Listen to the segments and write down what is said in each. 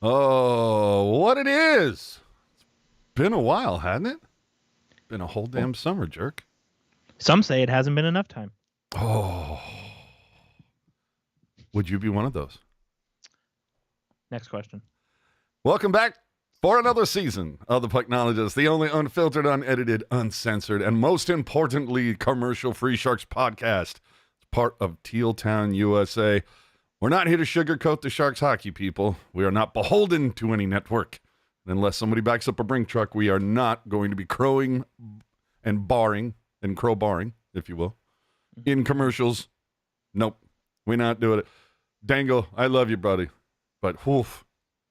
Oh, what it is. It's been a while, hasn't it? Been a whole damn summer, jerk. Some say it hasn't been enough time. Oh. Would you be one of those? Next question. Welcome back for another season of The Pucknologist, the only unfiltered, unedited, uncensored, and most importantly, commercial-free Sharks podcast. It's part of Teal Town, USA. We're not here to sugarcoat the Sharks hockey, people. We are not beholden to any network. Unless somebody backs up a brink truck, we are not going to be crowing and barring, and crowbarring, if you will, in commercials. Nope. We're not doing it. Dangle, I love you, buddy. But, woof,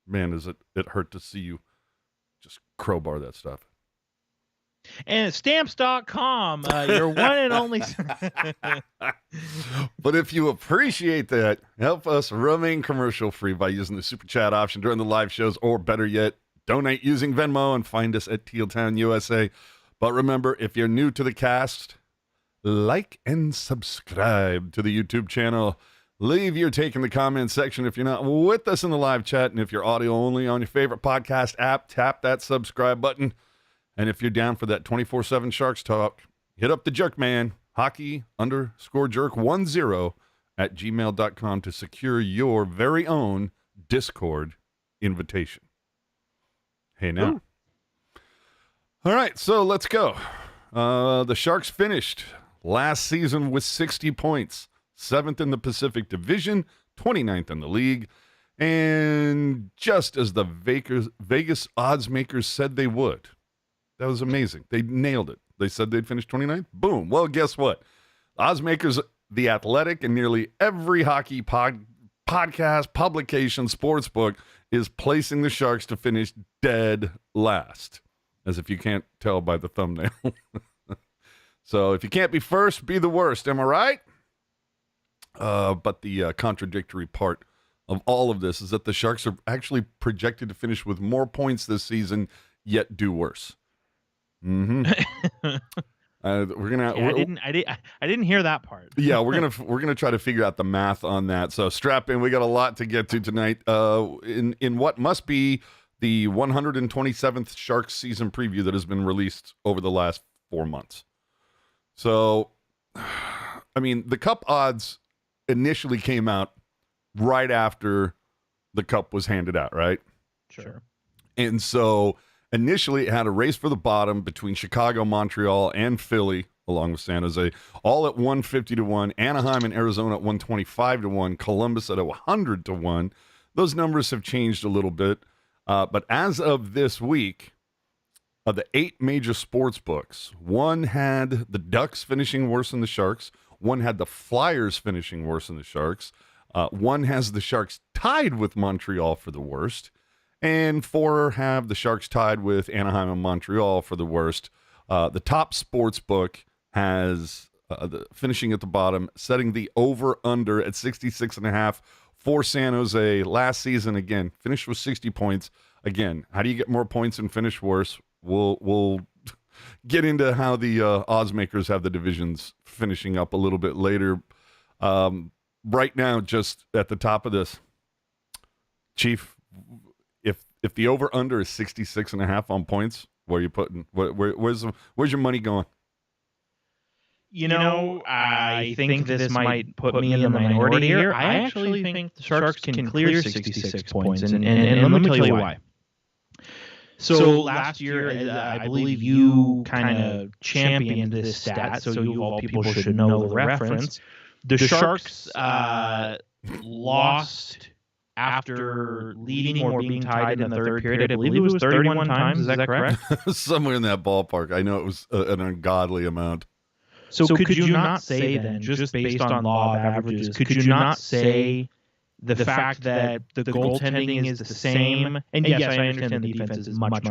man, does it hurt to see you just crowbar that stuff. And Stamps.com, your one and only. But if you appreciate that, help us remain commercial free by using the super chat option during the live shows, or better yet, donate using Venmo and find us at Teal Town, USA. But remember, if you're new to the cast, like and subscribe to the YouTube channel. Leave your take in the comments section if you're not with us in the live chat. And if you're audio only on your favorite podcast app, tap that subscribe button. And if you're down for that 24/7 Sharks talk, hit up the jerk man, hockey_jerk10 at gmail.com to secure your very own Discord invitation. Hey, now. Ooh. All right, so let's go. The Sharks finished last season with 60 points, 7th in the Pacific Division, 29th in the league, and just as the Vegas odds makers said they would. That was amazing. They nailed it. They said they'd finish 29th. Boom. Well, guess what? Odds makers, The Athletic, and nearly every hockey podcast, publication, sportsbook is placing the Sharks to finish dead last, as if you can't tell by the thumbnail. So if you can't be first, be the worst. Am I right? But the contradictory part of all of this is that the Sharks are actually projected to finish with more points this season, yet do worse. Mm-hmm. We're gonna. I didn't hear that part. Yeah, we're gonna try to figure out the math on that. So strap in. We got a lot to get to tonight. In what must be the 127th Sharks season preview that has been released over the last 4 months. So, I mean, the Cup odds initially came out right after the Cup was handed out, right? Sure. And so initially it had a race for the bottom between Chicago, Montreal, and Philly, along with San Jose, all at 150-1, Anaheim and Arizona at 125-1, Columbus at 100-1. Those numbers have changed a little bit. But as of this week, of the 8 major sports books, one had the Ducks finishing worse than the Sharks. One had the Flyers finishing worse than the Sharks. One has the Sharks tied with Montreal for the worst. And 4 have the Sharks tied with Anaheim and Montreal for the worst. The top sports book has the finishing at the bottom, setting the over-under at 66.5 for San Jose. Last season, again, finished with 60 points. Again, how do you get more points and finish worse? We'll get into how the odds makers have the divisions finishing up a little bit later. Right now, just at the top of this, Chief, if the over under is 66.5 on points, where are you putting? Where's your money going? You know, I think this might put me in the minority here. I actually think the Sharks can clear 66 points, and let me tell you why. So last year, I believe you kind of championed this stat, so you of all people should know the reference. The Sharks lost after leading or being tied in the third period. I believe it was 31 times. Is that correct? Somewhere in that ballpark. I know it was an ungodly amount. So could you not say then, just based on law of averages, could you not say the fact that the goaltending is the same, and yes, I understand the defense is much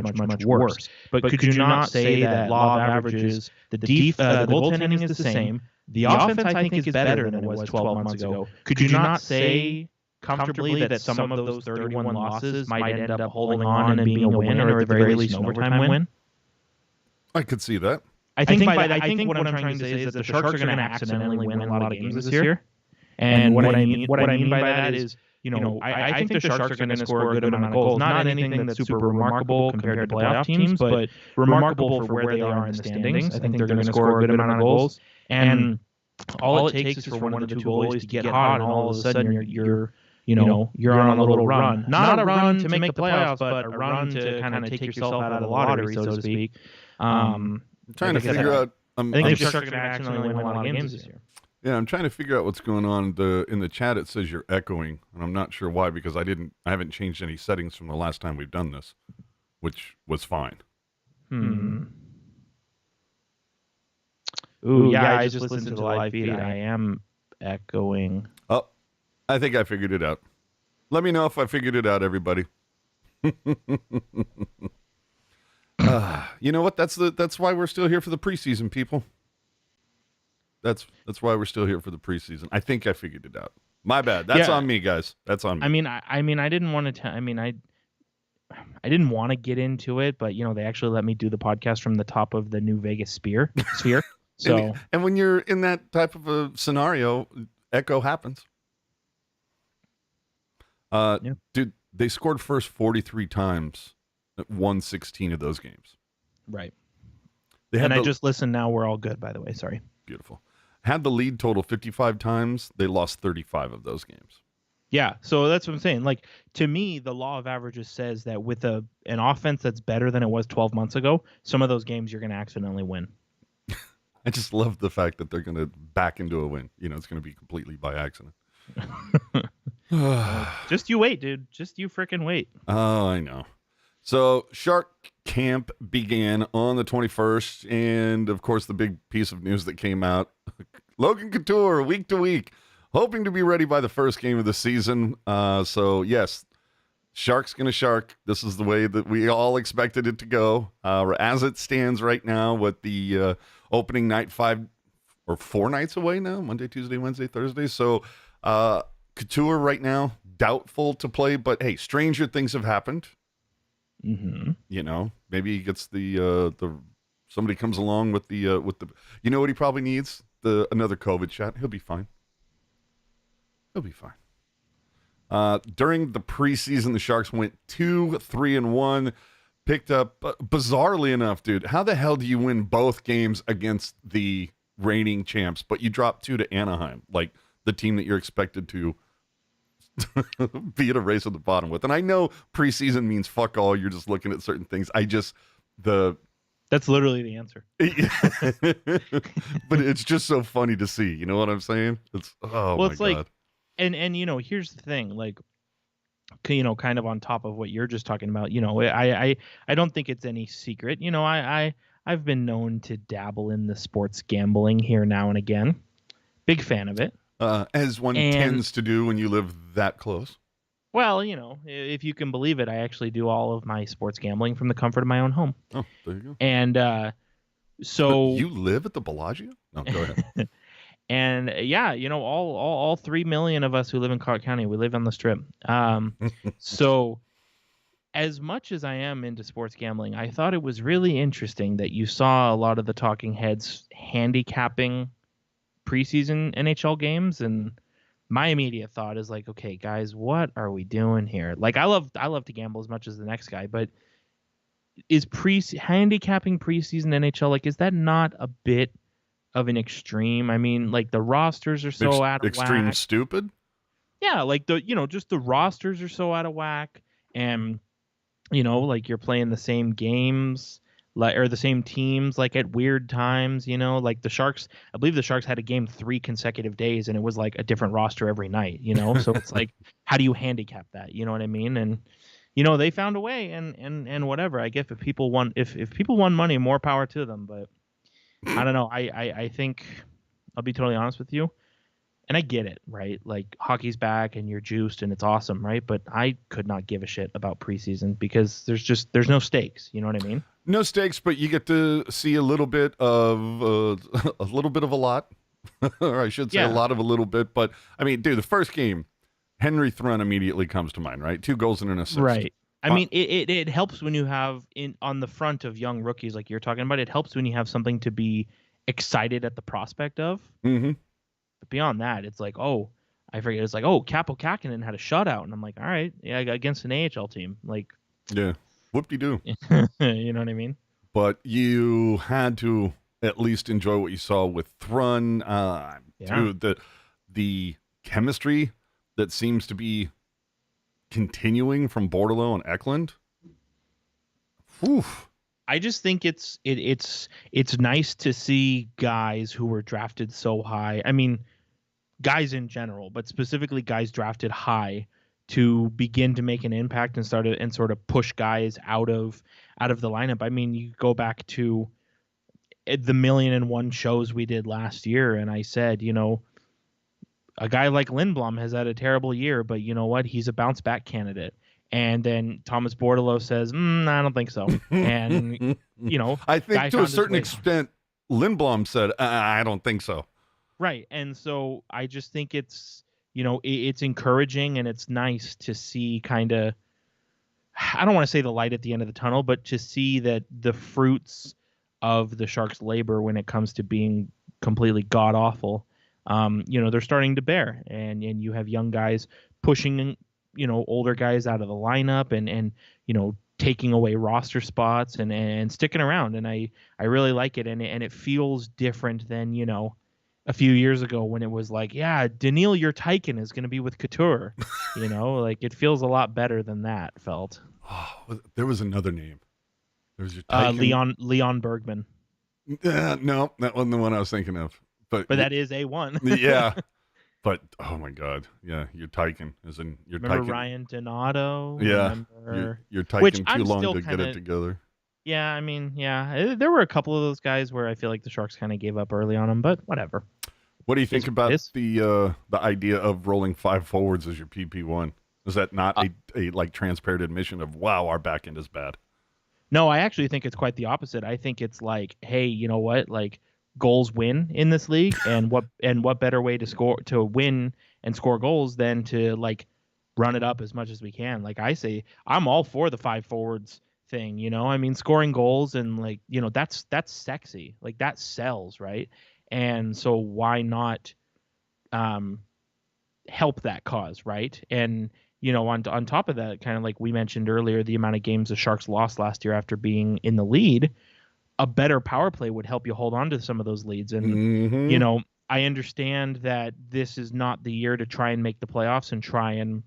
worse, but could you not say that law of averages, the goaltending is the same, the offense I think is better than it was 12 months ago? Could you not say comfortably that some of those 31 losses might end up holding on and being a win, or at the very least an overtime win? I could see that. I think what I'm trying to say is that the Sharks are going to accidentally win a lot of games this year. And what I mean by that is I think the Sharks are going to score a good amount of goals. Not anything that's super remarkable compared to playoff teams, but remarkable for where they are in the standings. I think they're going to score a good amount of goals. And all it takes is for one of the two goalies to get hot, and all of a sudden you're on a little run. Not a run to make the playoffs, but a run to kind of take yourself out of the lottery, so to speak. I'm trying to figure out. I think the Sharks are going to accidentally win a lot of games this year. Yeah, I'm trying to figure out what's going on. In the chat, it says you're echoing, and I'm not sure why because I haven't changed any settings from the last time we've done this, which was fine. Ooh, yeah, I just listened to the live feed. I am echoing. Oh, I think I figured it out. Let me know if I figured it out, everybody. You know what? That's why we're still here for the preseason, people. That's why we're still here for the preseason. I think I figured it out. My bad. That's on me, guys. That's on me. I mean, I didn't want to. I didn't want to get into it, but they actually let me do the podcast from the top of the New Vegas sphere. So, and when you're in that type of a scenario, echo happens. Dude, they scored first 43 times, won 16 of those games. Right. I just listened. Now we're all good. By the way, sorry. Beautiful. Had the lead total 55 times. They lost 35 of those games. Yeah, so that's what I'm saying. Like, to me, the law of averages says that with an offense that's better than it was 12 months ago, some of those games you're going to accidentally win. I just love the fact that they're going to back into a win. It's going to be completely by accident. Just you wait, dude. Just you freaking wait. Oh, I know. So Shark Camp began on the 21st, and of course the big piece of news that came out, Logan Couture, week to week, hoping to be ready by the first game of the season. So yes, Shark's going to shark. This is the way that we all expected it to go. As it stands right now with the opening night 5 or 4 nights away now, Monday, Tuesday, Wednesday, Thursday. So Couture right now, doubtful to play, but hey, stranger things have happened. Mm-hmm. Maybe he gets the somebody comes along with the what he probably needs? Another COVID shot. He'll be fine. During the preseason, the Sharks went 2-3-1, picked up bizarrely enough, dude. How the hell do you win both games against the reigning champs, but you drop 2 to Anaheim, like the team that you're expected to be at a race at the bottom with? And I know preseason means fuck all. You're just looking at certain things. That's literally the answer. But it's just so funny to see. You know what I'm saying? It's my God. And here's the thing, like, kind of on top of what you're just talking about, I don't think it's any secret. I've been known to dabble in the sports gambling here now and again. Big fan of it. As one tends to do when you live that close. Well, if you can believe it, I actually do all of my sports gambling from the comfort of my own home. Oh, there you go. And so you live at the Bellagio? No, go ahead. And yeah, all 3 million of us who live in Clark County, we live on the Strip. So as much as I am into sports gambling, I thought it was really interesting that you saw a lot of the talking heads handicapping preseason NHL games, and my immediate thought is like, okay, guys, what are we doing here? Like, I love to gamble as much as the next guy, but is handicapping preseason NHL, like, is that not a bit of an extreme? I mean, like, the rosters are so out of extreme whack. Stupid? Yeah, like just the rosters are so out of whack, and like you're playing the same games, or the same teams, like at weird times, like the Sharks. I believe the Sharks had a game 3 consecutive days, and it was like a different roster every night. So it's like, how do you handicap that? You know what I mean? And they found a way, and whatever. I guess if people won money, more power to them. But I don't know. I think, I'll be totally honest with you, and I get it, right? Like, hockey's back and you're juiced and it's awesome, right? But I could not give a shit about preseason because there's no stakes. You know what I mean? No stakes, but you get to see a little bit of a lot, or I should say a lot of a little bit. But I mean, dude, the first game, Henry Thrun immediately comes to mind, right? 2 goals and an assist. Right. I mean, it helps when you have on the front of young rookies like you're talking about. It helps when you have something to be excited at the prospect of. Mm-hmm. But beyond that, it's like, I forget. It's like, oh, Capo Kakinen had a shutout, and I'm like, all right, yeah, against an AHL team, like, yeah, whoop-de-doo. you know what I mean? But you had to at least enjoy what you saw with Thrun. Dude, the chemistry that seems to be continuing from Bordeleau and Eklund. Whew. I just think it's nice to see guys who were drafted so high. I mean, guys in general, but specifically guys drafted high to begin to make an impact and sort of push guys out of the lineup. I mean, you go back to the 1,000,001 shows we did last year, and I said, you know, a guy like Lindblom has had a terrible year, but you know what? He's a bounce back candidate. And then Thomas Bordeleau says, I don't think so. And, you know, I think to a certain extent, Lindblom said, I don't think so. Right. And so I just think it's, you know, it's encouraging and it's nice to see kind of, I don't want to say the light at the end of the tunnel, but to see that the fruits of the Sharks' labor when it comes to being completely god awful, you know, they're starting to bear, and you have young guys pushing, you know, older guys out of the lineup and you know, taking away roster spots and sticking around. And I really like it. And it feels different than, you know, a few years ago when it was like, yeah, Daniil Yurtaikin is going to be with Couture, you know, like it feels a lot better than that felt. Oh, there was another name. There was Leon Bergman. No, that wasn't the one I was thinking of. But that is A1. Yeah. But oh my God, yeah, Yurtaikin is in Yurtaikin. Remember Ryan Donato? Yeah, Yurtaikin too long to get it together. Yeah, I mean, yeah, there were a couple of those guys where I feel like the Sharks kind of gave up early on them, but whatever. What do you think about the idea of rolling 5 forwards as your PP1? Is that not a like transparent admission of, wow, our back end is bad? No, I actually think it's quite the opposite. I think it's like, hey, you know what, like, goals win in this league, and what better way to win and score goals than to like run it up as much as we can. Like I say, I'm all for the 5 forwards thing, you know. I mean, scoring goals and like, you know, that's sexy. Like that sells, right? And so why not help that cause, right? And you know, on top of that, kind of like we mentioned earlier, the amount of games the Sharks lost last year after being in the lead, a better power play would help you hold on to some of those leads. And, you know, I understand that this is not the year to try and make the playoffs and try and,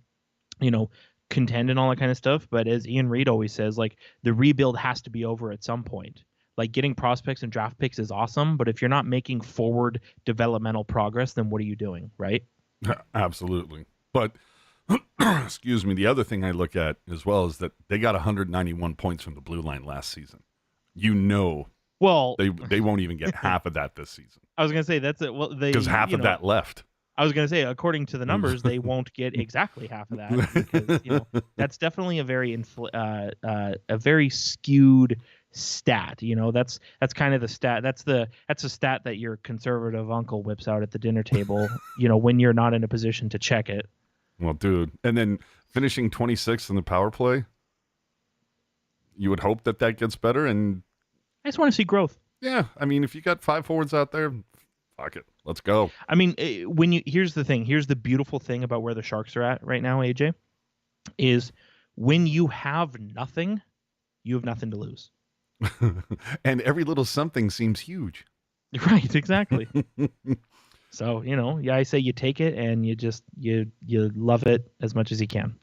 you know, contend and all that kind of stuff. But as Ian Reed always says, like, the rebuild has to be over at some point. Like, getting prospects and draft picks is awesome, but if you're not making forward developmental progress, then what are you doing, right? Absolutely. But, excuse me, the other thing I look at as well is that they got 191 points from the blue line last season. You know, well, they won't even get half of that this season. I was going to say that's it. Well, because half of that left. I was going to say, according to the numbers, they won't get exactly half of that, because you know that's definitely a very skewed stat. You know, that's kind of the stat. That's a stat that your conservative uncle whips out at the dinner table. You know, when you're not in a position to check it. Well, dude, and then finishing 26th in the power play. You would hope that gets better, and I just want to see growth. Yeah, I mean, if you got 5 forwards out there, fuck it, let's go. I mean, here's the thing. Here's the beautiful thing about where the Sharks are at right now, AJ, is when you have nothing, you have nothing to lose. And every little something seems huge. Right, exactly. So, you know, yeah, I say you take it and you love it as much as you can.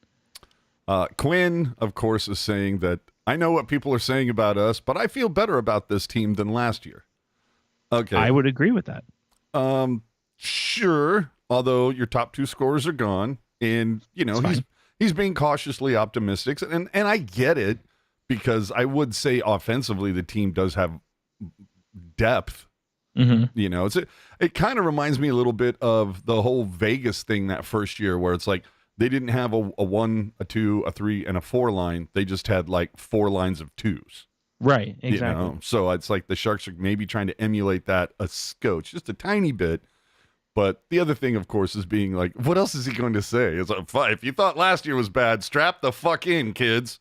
Quinn, of course, is saying that I know what people are saying about us, but I feel better about this team than last year. Okay. I would agree with that. Sure. Although your top 2 scorers are gone, and you know, he's being cautiously optimistic, and I get it, because I would say offensively the team does have depth. Mm-hmm. You know, it kind of reminds me a little bit of the whole Vegas thing that first year, where it's like they didn't have a 1, a 2, a 3, and a 4 line. They just had like 4 lines of 2s. Right, exactly. You know? So it's like the Sharks are maybe trying to emulate that a scotch, just a tiny bit. But the other thing, of course, is being like, what else is he going to say? It's like, if you thought last year was bad, strap the fuck in, kids.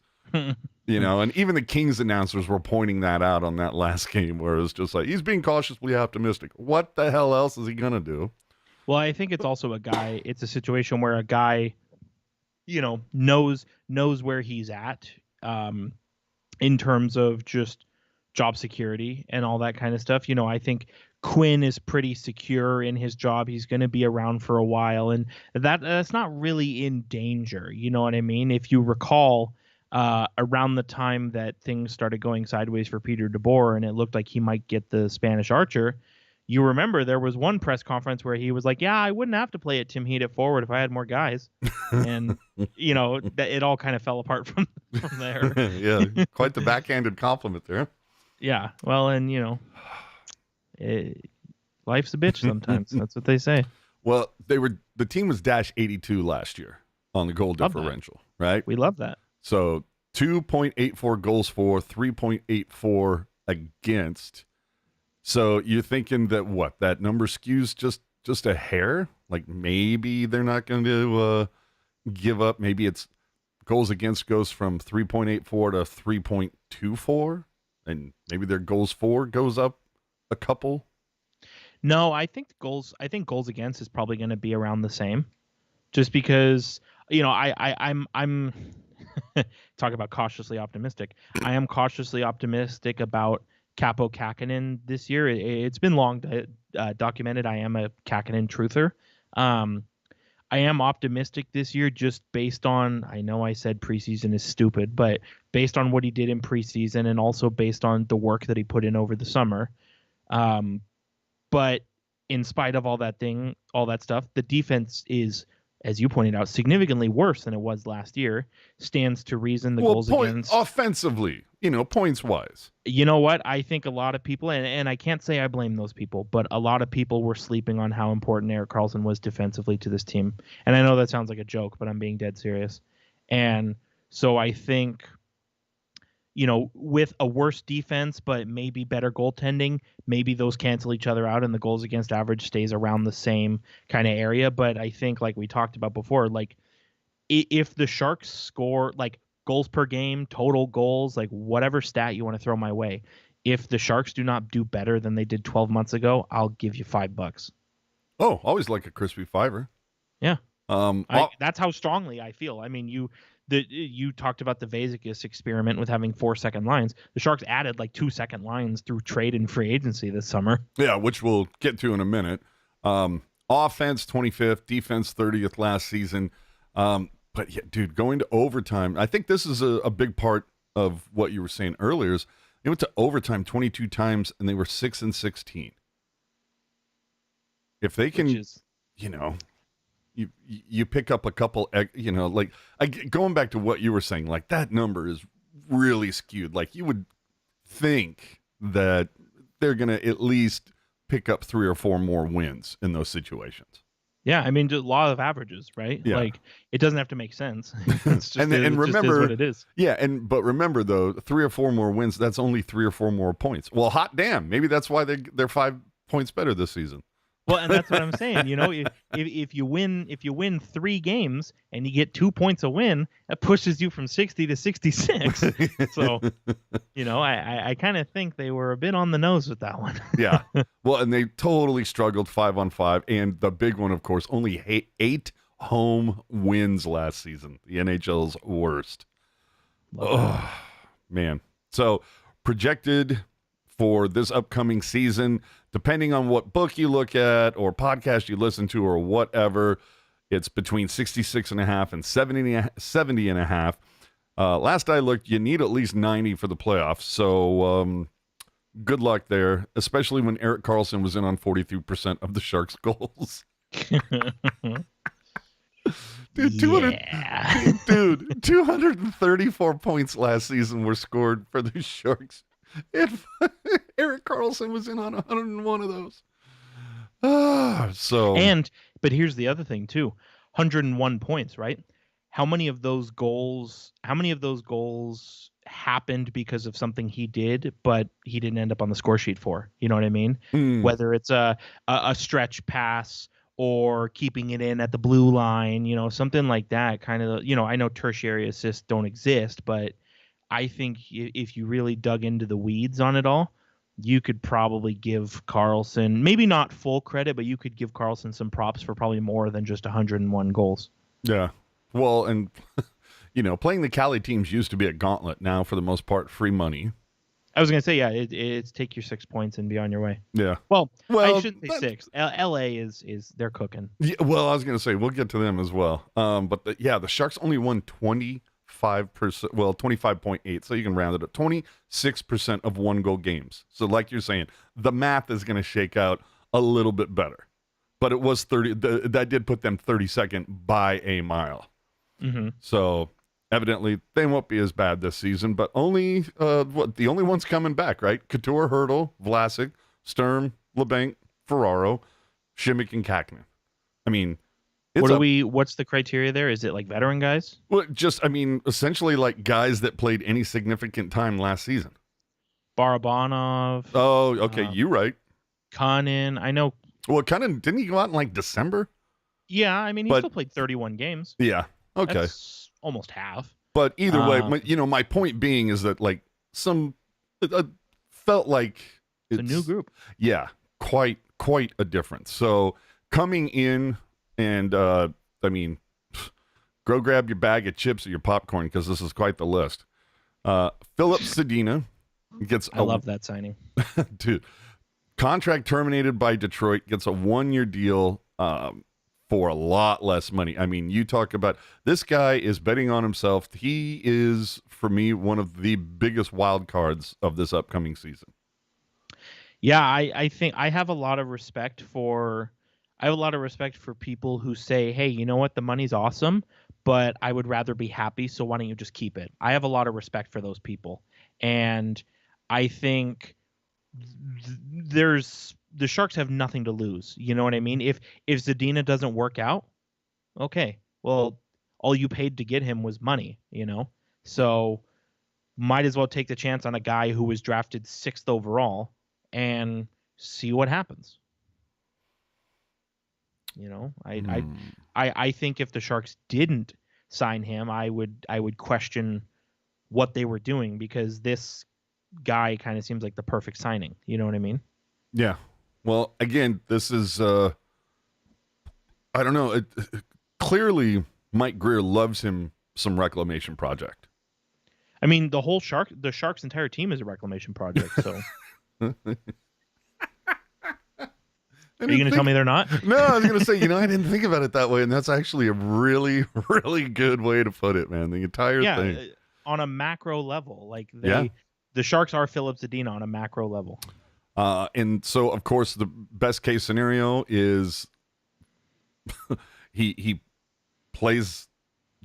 You know, and even the Kings announcers were pointing that out on that last game, where it was just like, he's being cautiously optimistic. What the hell else is he going to do? Well, I think it's also it's a situation where a guy, knows where he's at, in terms of just job security and all that kind of stuff. I think Quinn is pretty secure in his job. He's going to be around for a while, and that's not really in danger. You know what I mean? If you recall, around the time that things started going sideways for Peter DeBoer and it looked like he might get the Spanish Archer, you remember there was one press conference where he was like, yeah, I wouldn't have to play at Tim Heat at forward if I had more guys. And, it all kind of fell apart from there. Yeah, quite the backhanded compliment there. Yeah, well, and, life's a bitch sometimes. That's what they say. Well, the team was -82 last year on the goal differential, right? We love that. So 2.84 goals for, 3.84 against. So you're thinking that that number skews just a hair? Like maybe they're not going to give up. Maybe it's goals against goes from 3.84 to 3.24, and maybe their goals for goes up a couple. No, I think goals against is probably going to be around the same, just because I'm talk about cautiously optimistic. I am cautiously optimistic about Capo Kakkonen this year. It's been long documented. I am a Kakkonen truther. I am optimistic this year just based on, I know I said preseason is stupid, but based on what he did in preseason and also based on the work that he put in over the summer. But in spite of all that stuff, the defense is, as you pointed out, significantly worse than it was last year. Stands to reason the goals against offensively, points wise. You know what? I think a lot of people, and I can't say I blame those people, but a lot of people were sleeping on how important Erik Karlsson was defensively to this team. And I know that sounds like a joke, but I'm being dead serious. And so I think, with a worse defense, but maybe better goaltending, maybe those cancel each other out and the goals against average stays around the same kind of area. But I think, like we talked about before, like if the Sharks score like goals per game, total goals, like whatever stat you want to throw my way, if the Sharks do not do better than they did 12 months ago, I'll give you $5. Oh, always like a crispy fiver. Yeah. That's how strongly I feel. I mean, you talked about the Vezikus experiment with having 4-second lines. The Sharks added like 2-second lines through trade and free agency this summer. Yeah, which we'll get to in a minute. Offense 25th, defense 30th last season. But yeah, dude, going to overtime, I think this is a big part of what you were saying earlier. Is they went to overtime 22 times and they were 6-16. If they can, you pick up a couple, going back to what you were saying, like that number is really skewed. Like you would think that they're going to at least pick up 3 or 4 more wins in those situations. Yeah, I mean, just law of averages, right? Yeah. Like it doesn't have to make sense. It's just, and remember, just is what it is. Yeah, but remember though, 3 or 4 more wins, that's only 3 or 4 more points. Well, hot damn, maybe that's why they're 5 points better this season. Well, and that's what I'm saying. If you win 3 games and you get 2 points a win, that pushes you from 60 to 66. So, I kind of think they were a bit on the nose with that one. Yeah. Well, and they totally struggled 5-on-5, and the big one, of course, only 8 home wins last season. The NHL's worst. Oh, man. So projected for this upcoming season, depending on what book you look at or podcast you listen to or whatever, it's between 66.5 and 70.5. Last I looked, you need at least 90 for the playoffs. So good luck there, especially when Erik Karlsson was in on 43% of the Sharks' goals. Dude, 234 points last season were scored for the Sharks. Erik Karlsson was in on 101 of those. But here's the other thing too: 101 points, right? How many of those goals happened because of something he did, but he didn't end up on the score sheet for? You know what I mean? Whether it's a stretch pass or keeping it in at the blue line, something like that. Kind of, I know tertiary assists don't exist, but I think if you really dug into the weeds on it all, you could probably give Carlson, maybe not full credit, but you could give Carlson some props for probably more than just 101 goals. Yeah. Well, and, playing the Cali teams used to be a gauntlet. Now, for the most part, free money. I was going to say, yeah, it's take your 6 points and be on your way. Yeah. Well I shouldn't say 6. LA is they're cooking. Yeah, well, I was going to say, we'll get to them as well. But the Sharks only won 25%, well, 25.8, so you can round it up, 26% of one-goal games. So like you're saying, the math is going to shake out a little bit better. But it was 30, that did put them 32nd by a mile. Mm-hmm. So evidently they won't be as bad this season, but only, the only ones coming back, right? Couture, Hurdle, Vlasic, Sturm, LeBanc, Ferraro, Šimić, and Kakinen. I mean, what's the criteria there? Is it like veteran guys? Well, essentially like guys that played any significant time last season. Barabanov. Oh, okay, you're right. Kunin, I know. Well, Kunin, didn't he go out in like December? Yeah, I mean, he still played 31 games. Yeah, okay. That's almost half. But either way, my point being is that like felt like it's a new group. Yeah, quite a difference. So coming in and go grab your bag of chips or your popcorn because this is quite the list. Filip Zadina gets. I love that signing, dude. Contract terminated by Detroit, gets a 1-year deal for a lot less money. I mean, you talk about this guy is betting on himself. He is, for me, one of the biggest wild cards of this upcoming season. Yeah, I think I have a lot of respect for people who say, hey, you know what, the money's awesome, but I would rather be happy, so why don't you just keep it? I have a lot of respect for those people. And I think the Sharks have nothing to lose. You know what I mean? If Zadina doesn't work out, okay, well, all you paid to get him was money, so might as well take the chance on a guy who was drafted 6th overall and see what happens. I think if the Sharks didn't sign him, I would question what they were doing, because this guy kind of seems like the perfect signing. You know what I mean? Yeah. Well, again, this is I don't know. Clearly, Mike Grier loves him some reclamation project. I mean, the Sharks' entire team is a reclamation project. So, are you going to tell me they're not? No, I was going to say, I didn't think about it that way, and that's actually a really, really good way to put it, man. The entire thing on a macro level, the Sharks are Filip Zadina on a macro level. And so, of course, the best case scenario is he plays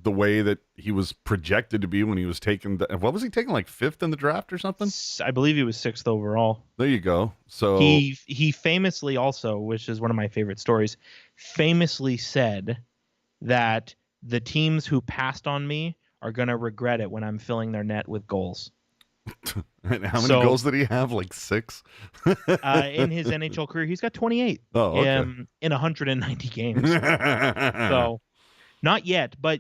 the way that he was projected to be when he was taken. What was he taken, like 5th in the draft or something? I believe he was 6th overall. There you go. So he famously also, which is one of my favorite stories, famously said that the teams who passed on me are going to regret it when I'm filling their net with goals. And how many goals did he have? Like 6? In his NHL career, he's got 28. Oh, okay. In 190 games. So, not yet, but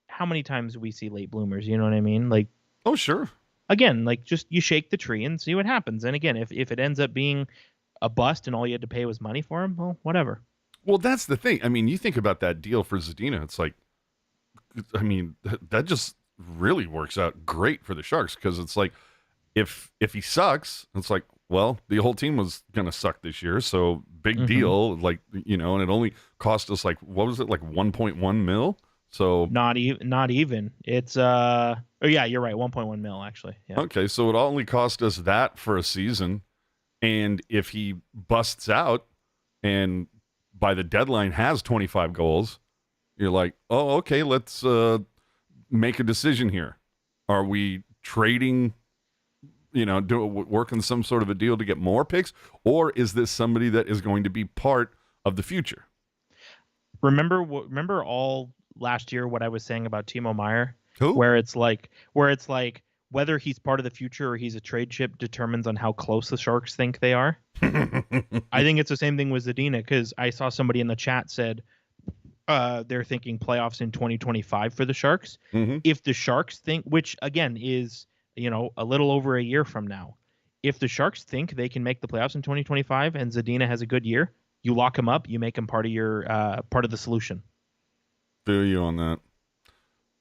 how many times do we see late bloomers? You know what I mean? Like, oh, sure. Again, just you shake the tree and see what happens. And again, if it ends up being a bust and all you had to pay was money for him, well, whatever. Well, that's the thing. I mean, you think about that deal for Zadina. It's like, I mean, that just really works out great for the Sharks, because it's like, if he sucks, it's like, well, the whole team was gonna suck this year, so big deal, and it only cost us like, what was it, like 1.1 mil? So not even. It's oh yeah, you're right, 1.1 mil actually. Yeah. Okay, so it only cost us that for a season, and if he busts out and by the deadline has 25 goals, you're like, oh, okay, let's make a decision here. Are we trading, working some sort of a deal to get more picks, or is this somebody that is going to be part of the future? Remember all last year what I was saying about Timo Meier? Who? Where it's like whether he's part of the future or he's a trade chip determines on how close the Sharks think they are. I think it's the same thing with Zadina, because I saw somebody in the chat said they're thinking playoffs in 2025 for the Sharks. If the Sharks think, which again is a little over a year from now, if the Sharks think they can make the playoffs in 2025 and Zadina has a good year, you lock him up, you make him part of your part of the solution. Feel you on that.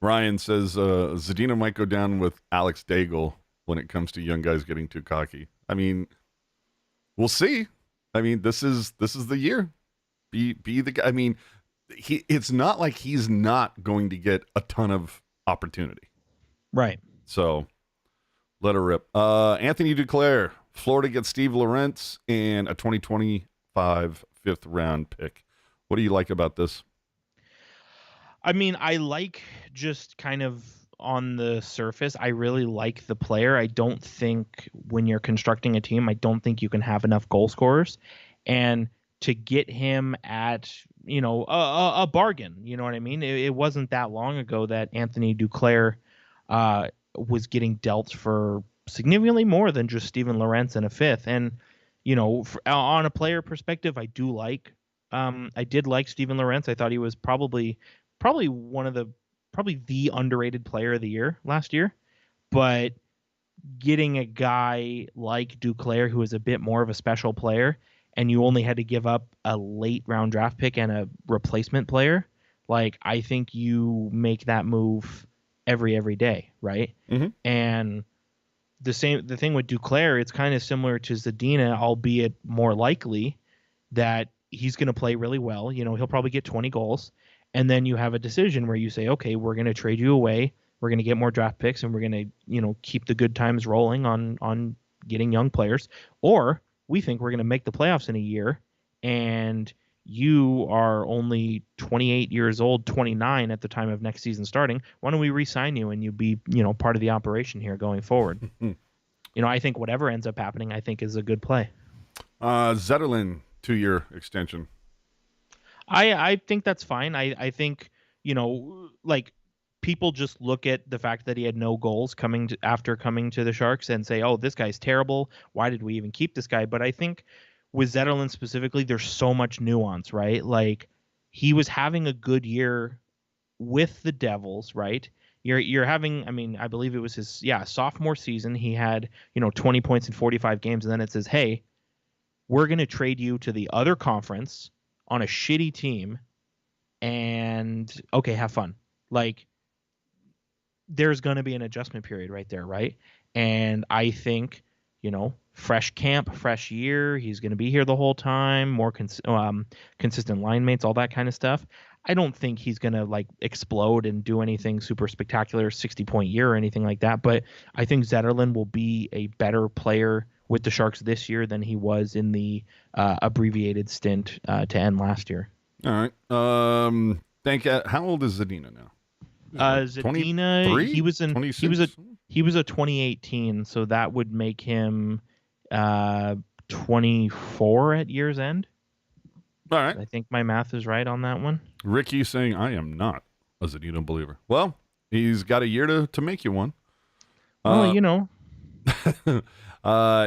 Ryan says Zadina might go down with Alex Daigle when it comes to young guys getting too cocky. I mean, we'll see. I mean, this is the year. Be the guy. I mean, it's not like he's not going to get a ton of opportunity. Right. So let her rip. Anthony Duclair, Florida gets Steve Lorentz and a 2025 fifth round pick. What do you like about this? I mean, I like just kind of on the surface, I really like the player. I don't think when you're constructing a team, I don't think you can have enough goal scorers. And to get him at, a bargain, you know what I mean? It wasn't that long ago that Anthony Duclair was getting dealt for significantly more than just Steven Lorentz and a fifth. And, on a player perspective, I do like, I did like Steven Lorentz. I thought he was probably the underrated player of the year last year, but getting a guy like Duclair, who is a bit more of a special player, and you only had to give up a late round draft pick and a replacement player, like, I think you make that move every day, right? Mm-hmm. And the thing with Duclair, it's kind of similar to Zadina, albeit more likely that he's going to play really well. He'll probably get 20 goals. And then you have a decision where you say, okay, we're going to trade you away. We're going to get more draft picks and we're going to, keep the good times rolling on getting young players. Or we think we're going to make the playoffs in a year and you are only 28 years old, 29 at the time of next season starting. Why don't we re-sign you and you be, part of the operation here going forward? I think whatever ends up happening, I think is a good play. Zetterlund, 2-year extension. I think that's fine. I think, people just look at the fact that he had no goals after coming to the Sharks and say, oh, this guy's terrible. Why did we even keep this guy? But I think with Zetterlund specifically, there's so much nuance, right? Like, he was having a good year with the Devils, right? You're having, I mean, I believe it was his sophomore season. He had, 20 points in 45 games. And then it says, hey, we're going to trade you to the other conference on a shitty team and okay, have fun. Like, there's going to be an adjustment period right there, right? And I think, fresh camp, fresh year, he's going to be here the whole time, more consistent line mates, all that kind of stuff. I don't think he's going to explode and do anything super spectacular, 60-point year or anything like that, but I think Zetterlund will be a better player with the Sharks this year than he was in the abbreviated stint to end last year. All right. How old is Zadina now? Zadina, 23? he was a 2018, so that would make him 24 at year's end. All right. I think my math is right on that one. Ricky saying I am not a Zadina believer. Well, he's got a year to make you one. Well,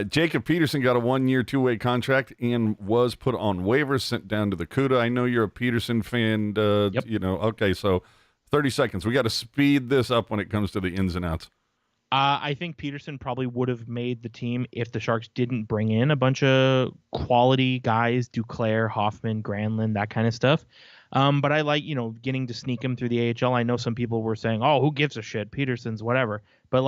Jacob Peterson got a 1-year, 2-way contract and was put on waivers, sent down to the CUDA. I know you're a Peterson fan. Yep. Okay, so 30 seconds. We got to speed this up when it comes to the ins and outs. I think Peterson probably would have made the team if the Sharks didn't bring in a bunch of quality guys, Duclair, Hoffman, Granlund, that kind of stuff. But I like, getting to sneak him through the AHL. I know some people were saying, oh, who gives a shit? Peterson's whatever. But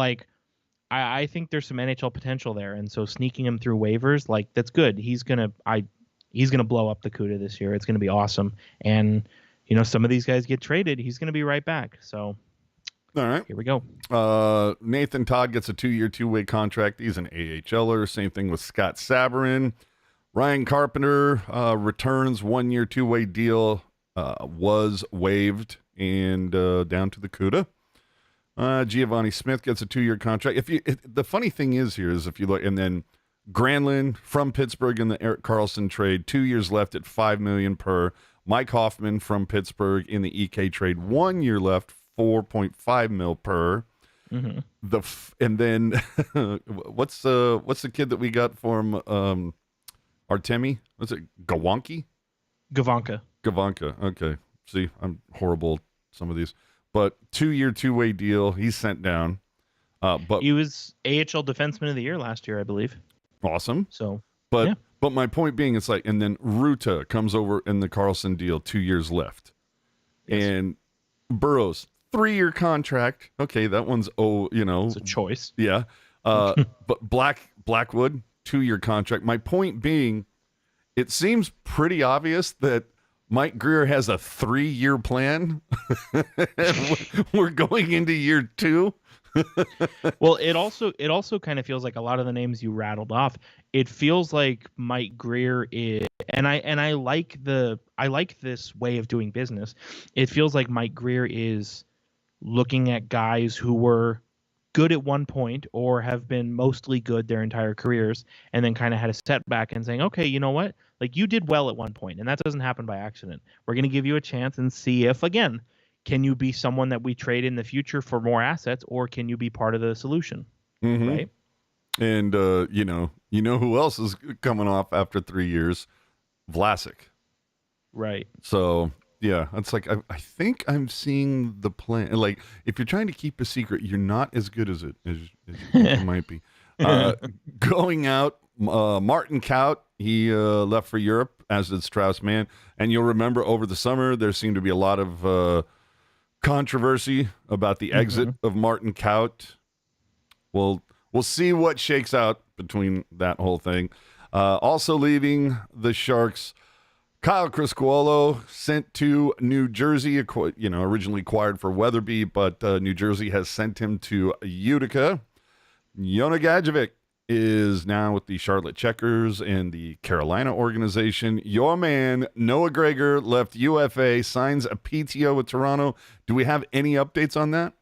I think there's some NHL potential there. And so sneaking him through waivers, that's good. He's going to blow up the CUDA this year. It's going to be awesome. And, some of these guys get traded. He's going to be right back. So. All right. Here we go. Nathan Todd gets a 2-year, 2-way contract. He's an AHLer. Same thing with Scott Sabarin. Ryan Carpenter returns 1-year, 2-way deal. Was waived and down to the CUDA. Giovanni Smith gets a 2-year contract. The funny thing is here is if you look, and then Granlund from Pittsburgh in the Erik Karlsson trade, 2 years left at $5 million per. Mike Hoffman from Pittsburgh in the EK trade, 1 year left, $4.5 million per. Mm-hmm. And then what's the kid that we got from Artemi? What's it? Gawanke? Gavanka. Okay. See, I'm horrible at some of these. But 2-year, 2-way deal. He's sent down. But he was AHL Defenseman of the Year last year, I believe. Awesome. So, But yeah. but my point being, it's like, and then Ruta comes over in the Carlson deal, 2 years left. Yes. And Burrows, 3-year contract. Okay, that one's It's a choice. Yeah. But Blackwood, 2-year contract. My point being, it seems pretty obvious that Mike Grier has a 3-year plan. We're going into year 2. Well, it also kind of feels like a lot of the names you rattled off. It feels like Mike Grier is, and I like this way of doing business. It feels like Mike Grier is looking at guys who were good at one point or have been mostly good their entire careers, and then kind of had a setback and saying, okay, you know what? Like, you did well at one point, and that doesn't happen by accident. We're going to give you a chance and see if, again, can you be someone that we trade in the future for more assets, or can you be part of the solution? Mm-hmm. Right. And you know who else is coming off after 3 years? Vlasic. Right. So yeah, it's like I think I'm seeing the plan. Like, if you're trying to keep a secret, you're not as good as you think you might be. Going out, Martin Kaut, he left for Europe, as did Strauss Mann. And you'll remember over the summer there seemed to be a lot of controversy about the exit of Martin Kaut. We'll see what shakes out between that whole thing. Also leaving the Sharks, Kyle Criscuolo, sent to New Jersey, originally acquired for Weatherby, but New Jersey has sent him to Utica. Jona Gadjevic is now with the Charlotte Checkers and the Carolina organization. Your man, Noah Gregor, left UFA, signs a PTO with Toronto. Do we have any updates on that?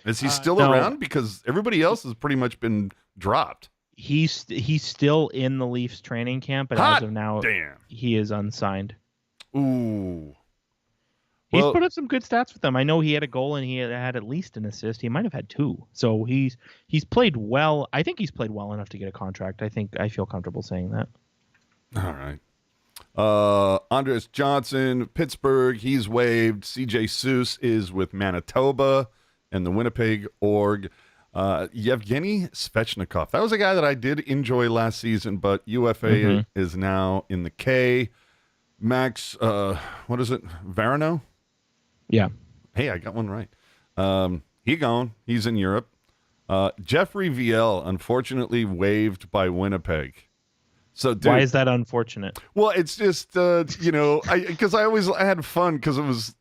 Is he still around? Because everybody else has pretty much been dropped. He's still in the Leafs training camp, but as of now, he is unsigned. Ooh. He's put up some good stats with them. I know he had a goal and he had at least an assist. He might have had 2. So he's played well. I think he's played well enough to get a contract. I feel comfortable saying that. All right. Andres Johnson, Pittsburgh, he's waived. CJ Seuss is with Manitoba and the Winnipeg Org. Yevgeny Svechnikov. That was a guy that I did enjoy last season, but UFA is now in the K. Max, what is it? Varano? Yeah. Hey, I got one right. He gone. He's in Europe. Jeffrey Viel, unfortunately, waived by Winnipeg. So, dude, why is that unfortunate? Well, it's just, because I had fun because it was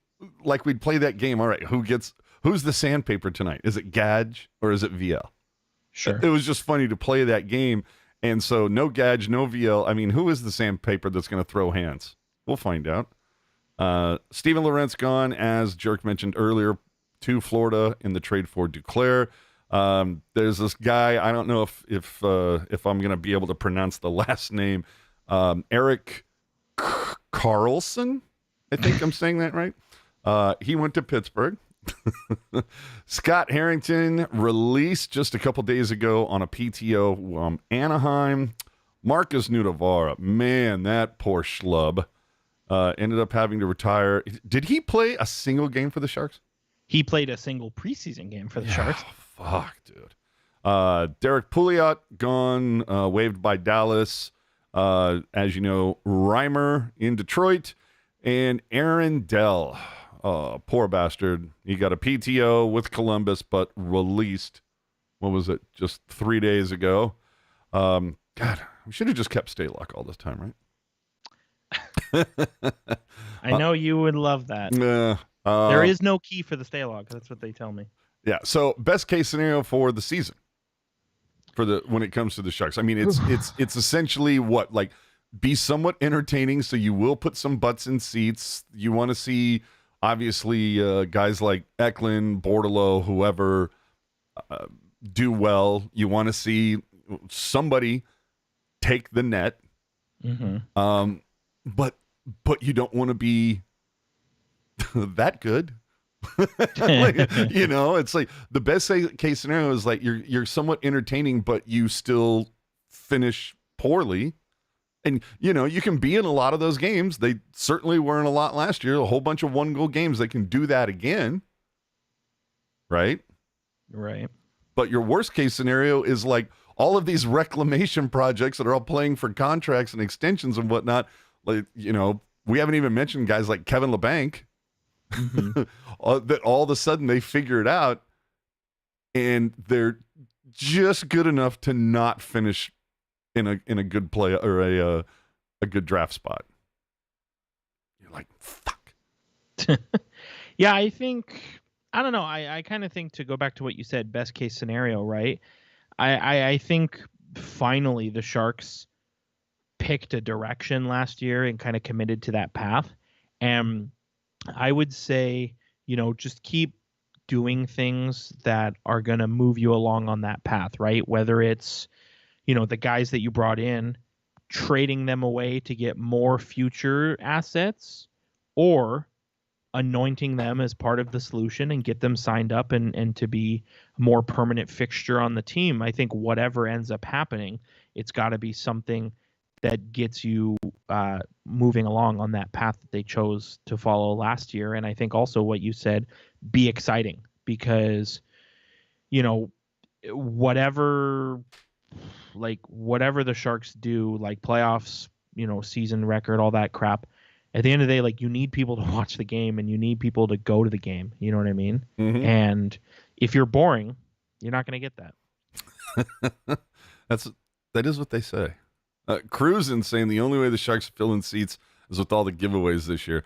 like we'd play that game. All right, who's the sandpaper tonight? Is it Gadge or is it Viel? Sure. It was just funny to play that game. And so no Gadge, no Viel. I mean, who is the sandpaper that's going to throw hands? We'll find out. Steven Lorentz gone, as Jerk mentioned earlier, to Florida in the trade for Duclair. There's this guy, I don't know if I'm going to be able to pronounce the last name, Eric Carlson. I think I'm saying that right. He went to Pittsburgh. Scott Harrington released just a couple days ago on a PTO. Anaheim. Marcus Nudavara, man, that poor schlub ended up having to retire. Did he play a single game for the Sharks? He played a single preseason game for the Sharks. Fuck, dude. Derek Pouliot gone, waived by Dallas. As you know, Reimer in Detroit, and Aaron Dell. Poor bastard. He got a PTO with Columbus, but released, what was it, just 3 days ago. God, we should have just kept Stalock all this time, right? I know you would love that. There is no key for the Stalock. That's what they tell me. Yeah, so best case scenario for the season when it comes to the Sharks. I mean, it's essentially what, like, be somewhat entertaining, so you will put some butts in seats. You want to see, obviously, guys like Eklund, Bordelot, whoever, do well. You want to see somebody take the net. But you don't want to be that good. It's like the best case scenario is like you're somewhat entertaining, but you still finish poorly. And, you can be in a lot of those games. They certainly were in a lot last year, a whole bunch of 1-goal games. They can do that again. Right? Right. But your worst case scenario is like all of these reclamation projects that are all playing for contracts and extensions and whatnot. Like, we haven't even mentioned guys like Kevin LeBanc, that all of a sudden they figure it out and they're just good enough to not finish in a good play or a good draft spot. You're like, fuck. Yeah, I don't know. I kind of think, to go back to what you said, best case scenario, right? I think finally the Sharks picked a direction last year and kind of committed to that path. And I would say, just keep doing things that are going to move you along on that path, right? Whether it's, the guys that you brought in, trading them away to get more future assets, or anointing them as part of the solution and get them signed up and to be a more permanent fixture on the team. I think whatever ends up happening, it's got to be something that gets you moving along on that path that they chose to follow last year. And I think also what you said, be exciting, because, whatever the Sharks do, like playoffs, season record, all that crap, at the end of the day, like, you need people to watch the game and you need people to go to the game. You know what I mean? Mm-hmm. And if you're boring, you're not going to get that. That is what they say. Cruisin' saying the only way the Sharks fill in seats is with all the giveaways this year.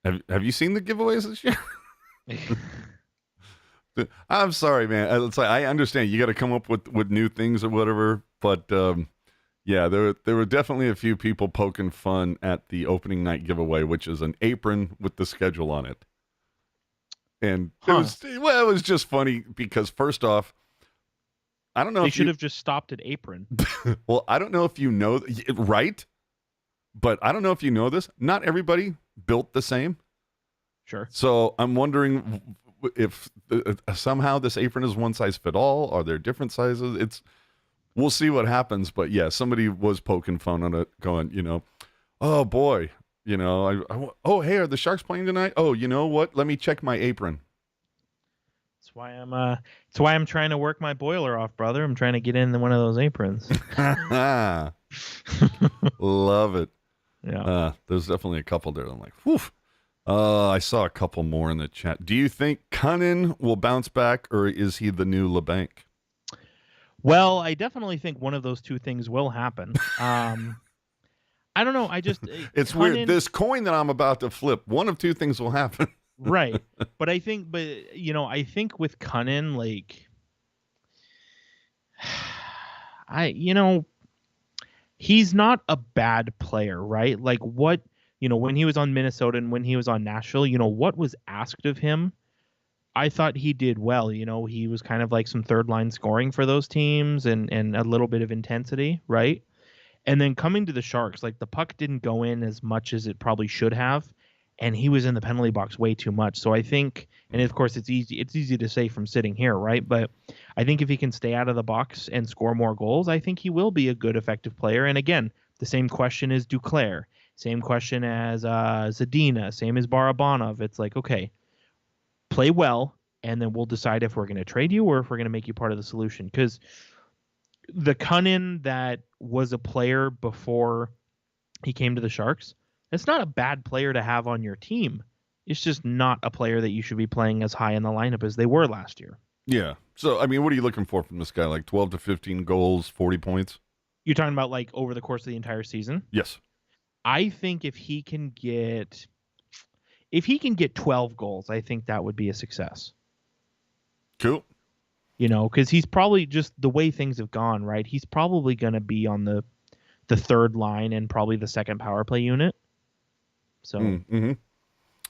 Have you seen the giveaways this year? I'm sorry, man. It's like, I understand you got to come up with new things or whatever, but yeah, there were definitely a few people poking fun at the opening night giveaway, which is an apron with the schedule on it. And it was just funny because, first off, I don't know. They should have just stopped at apron. Well, I don't know if you know, right? But I don't know if you know this. Not everybody built the same. Sure. So I'm wondering if somehow this apron is one size fit all. Are there different sizes? We'll see what happens. But yeah, somebody was poking fun on it, going, oh boy, oh, hey, are the Sharks playing tonight? Oh, you know what? Let me check my apron. That's why I'm trying to work my boiler off, brother. I'm trying to get in one of those aprons. Love it. Yeah. There's definitely a couple there. I'm like, whew. I saw a couple more in the chat. Do you think Cunnin will bounce back, or is he the new LeBanc? Well, I definitely think one of those two things will happen. I don't know. It's weird. This coin that I'm about to flip, one of two things will happen. Right. But I think with Cunnin, like, he's not a bad player, right? Like, what, when he was on Minnesota and when he was on Nashville, what was asked of him, I thought he did well. He was kind of like some third line scoring for those teams and a little bit of intensity, right? And then coming to the Sharks, like, the puck didn't go in as much as it probably should have. And he was in the penalty box way too much. So I think, and of course it's easy to say from sitting here, right? But I think if he can stay out of the box and score more goals, I think he will be a good, effective player. And again, the same question as Duclair, same question as Zadina, same as Barabanov. It's like, okay, play well, and then we'll decide if we're going to trade you or if we're going to make you part of the solution. Because the Cunnin that was a player before he came to the Sharks, it's not a bad player to have on your team. It's just not a player that you should be playing as high in the lineup as they were last year. Yeah. So, I mean, what are you looking for from this guy? Like 12 to 15 goals, 40 points? You're talking about like over the course of the entire season? Yes. I think if he can get 12 goals, I think that would be a success. Cool. Because he's probably, just the way things have gone, right? He's probably going to be on the third line and probably the second power play unit. So, mm-hmm.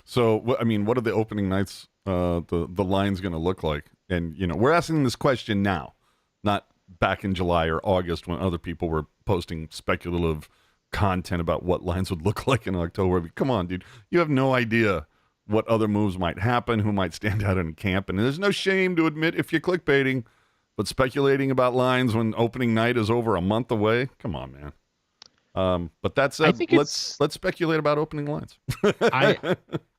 So, I mean, what are the opening nights, the line's going to look like? And, we're asking this question now, not back in July or August when other people were posting speculative content about what lines would look like in October. I mean, come on, dude. You have no idea what other moves might happen, who might stand out in camp. And there's no shame to admit if you're clickbaiting, but speculating about lines when opening night is over a month away, come on, man. But that said, let's speculate about opening lines. I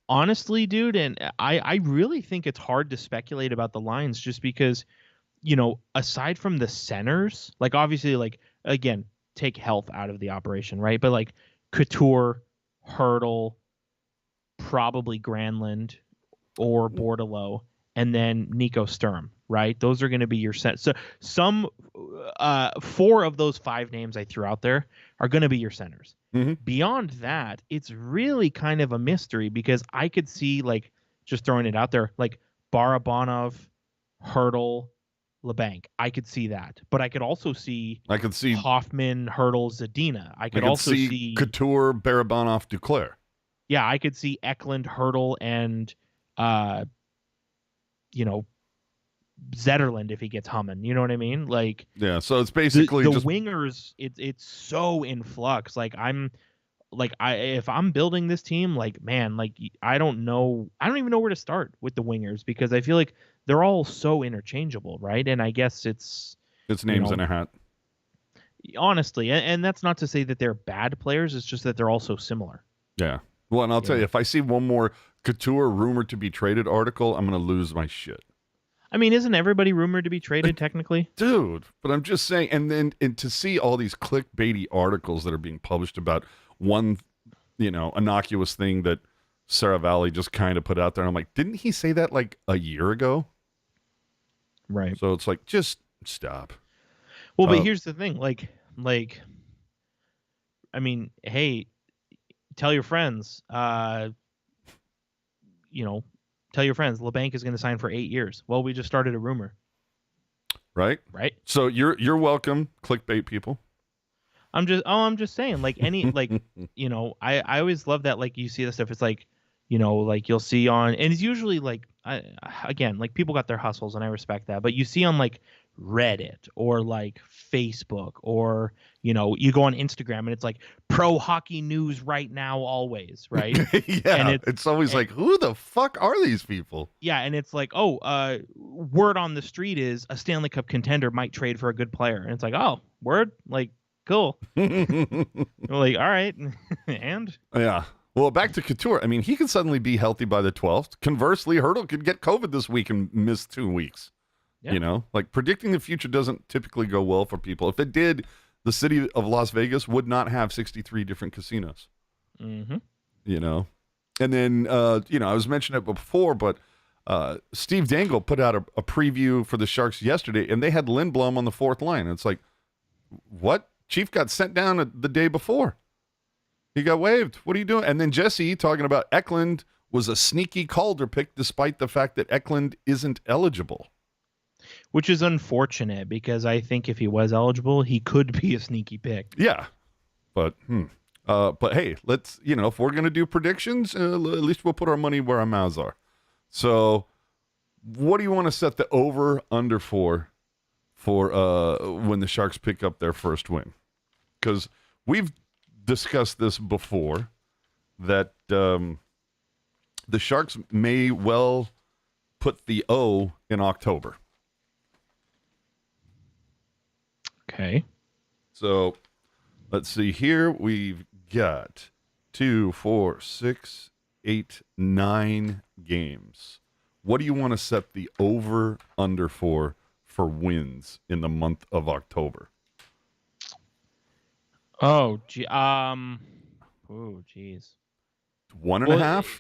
honestly, dude, and I really think it's hard to speculate about the lines just because aside from the centers, like obviously, like again, take health out of the operation, right? But like Couture, Hurdle, probably Granlund or Bordelot, and then Nico Sturm, right? Those are going to be your set. So some 4 of those 5 names I threw out there are going to be your centers. Mm-hmm. Beyond that, it's really kind of a mystery because I could see, like, just throwing it out there, like Barabanov, Hurdle, LeBanc. I could see that, but I could also see Hoffman, Hurdle, Zadina. I could also see Couture, Barabanov, Duclair. Yeah, I could see Eklund, Hurdle, and Zetterlund if he gets humming. You know what I mean? Like, yeah. So it's basically the wingers. It's so in flux. Like if I'm building this team, like, man, like I don't even know where to start with the wingers because I feel like they're all so interchangeable, right? And I guess it's names in a hat. Honestly, and that's not to say that they're bad players. It's just that they're all so similar. Yeah. Well, and I'll tell you, if I see one more Couture rumored to be traded article, I'm going to lose my shit. I mean, isn't everybody rumored to be traded technically? Dude, but I'm just saying, and to see all these clickbaity articles that are being published about one, innocuous thing that Saravalli just kind of put out there, and I'm like, didn't he say that like a year ago? Right. So it's like, just stop. Well, but here's the thing, like, I mean, hey, tell your friends, tell your friends, LeBanc is going to sign for 8 years. Well, we just started a rumor. Right. So you're welcome, clickbait people. I'm just saying, like, any, like, I always love that, like, you see this stuff. It's like, like you'll see on, and it's usually like, again, like people got their hustles and I respect that, but you see on like Reddit or like Facebook or, you go on Instagram and it's like pro hockey news right now, always, right? Yeah. And it's always like, who the fuck are these people? Yeah. And it's like, word on the street is a Stanley Cup contender might trade for a good player. And it's like, oh, word? Like, cool. Like, all right. And? Yeah. Well, back to Couture. I mean, he could suddenly be healthy by the 12th. Conversely, Hurdle could get COVID this week and miss 2 weeks. Yeah. Like predicting the future doesn't typically go well for people. If it did, the city of Las Vegas would not have 63 different casinos. Mm-hmm. And then, I was mentioning it before, but Steve Dangle put out a preview for the Sharks yesterday, and they had Lindblom on the 4th line. And it's like, what? Chief got sent down the day before. He got waived. What are you doing? And then Jesse talking about Eklund was a sneaky Calder pick despite the fact that Eklund isn't eligible. Which is unfortunate because I think if he was eligible, he could be a sneaky pick. Yeah. But hey, let's, if we're going to do predictions, at least we'll put our money where our mouths are. So what do you want to set the over under for when the Sharks pick up their first win? Because we've discussed this before, that the Sharks may well put the O in October. Okay. So let's see here. We've got 2, 4, 6, 8, 9 games. What do you want to set the over under for wins in the month of October? Oh, geez. 1.5,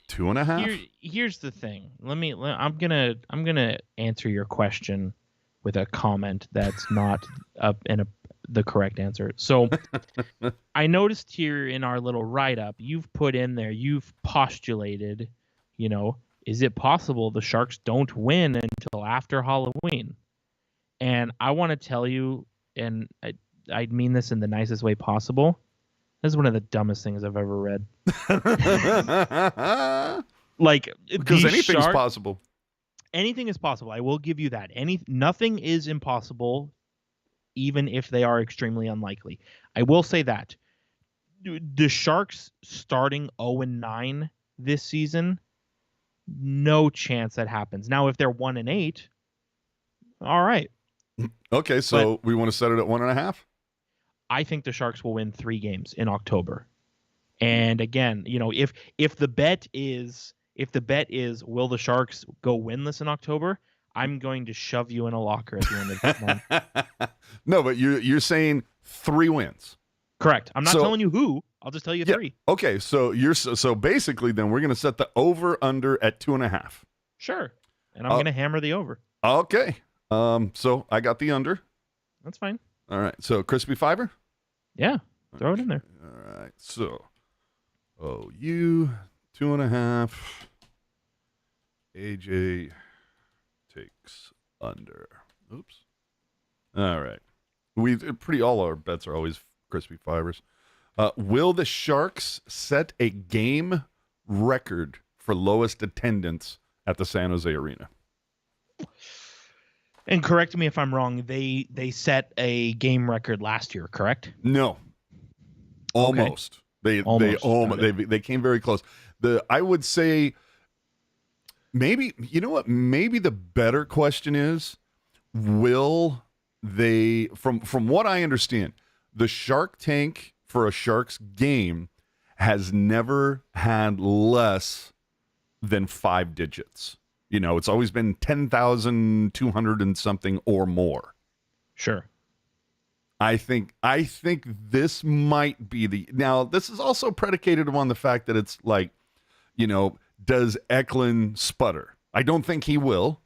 2.5. Here's the thing. I'm gonna answer your question with a comment that's not the correct answer. So I noticed here in our little write-up, you've put in there, you've postulated, is it possible the Sharks don't win until after Halloween? And I want to tell you, and I mean this in the nicest way possible, this is one of the dumbest things I've ever read. Like, because anything's possible. Anything is possible. I will give you that. Nothing is impossible, even if they are extremely unlikely. I will say that. The Sharks starting 0-9 this season, no chance that happens. Now, if they're 1-8, all right. Okay, so we want to set it at 1.5? I think the Sharks will win 3 games in October. And again, if the bet is will the Sharks go winless in October, I'm going to shove you in a locker at the end of this month. No, but you're saying 3 wins. Correct. I'm not telling you who. I'll just tell you 3. Okay, so so basically then we're going to set the over under at 2.5. Sure. And I'm going to hammer the over. Okay. So I got the under. That's fine. All right. So crispy fiber? Yeah. Throw it in there. All right. So OU 2.5. AJ takes under. Oops. All right. All our bets are always crispy fibers. Will the Sharks set a game record for lowest attendance at the San Jose Arena? And correct me if I'm wrong. They set a game record last year, correct? No. Almost. Okay. They came very close. I would say maybe, you know what? Maybe the better question is, will they, from what I understand, the Shark Tank for a Sharks game has never had less than 5 digits. You know, it's always been 10,200 and something or more. Sure. I think this might be now this is also predicated on the fact that it's like, you know, does Eklund sputter? I don't think he will,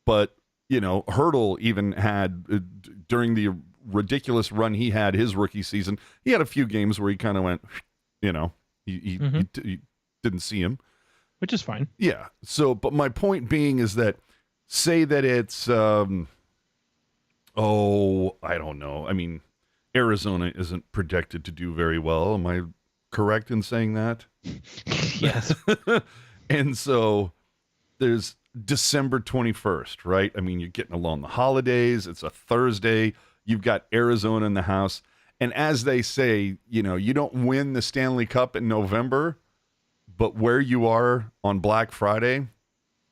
but you know, Hertl even had during the ridiculous run he had his rookie season, he had a few games where he kind of went, you know, he didn't see him. Which is fine. Yeah. So, but my point being is that say that it's, I don't know. I mean, Arizona isn't projected to do very well. Am I correct in saying that? Yes. And so there's December 21st, right? I mean, you're getting along the holidays. It's a Thursday. You've got Arizona in the house. And as they say, you know, you don't win the Stanley Cup in November, but where you are on Black Friday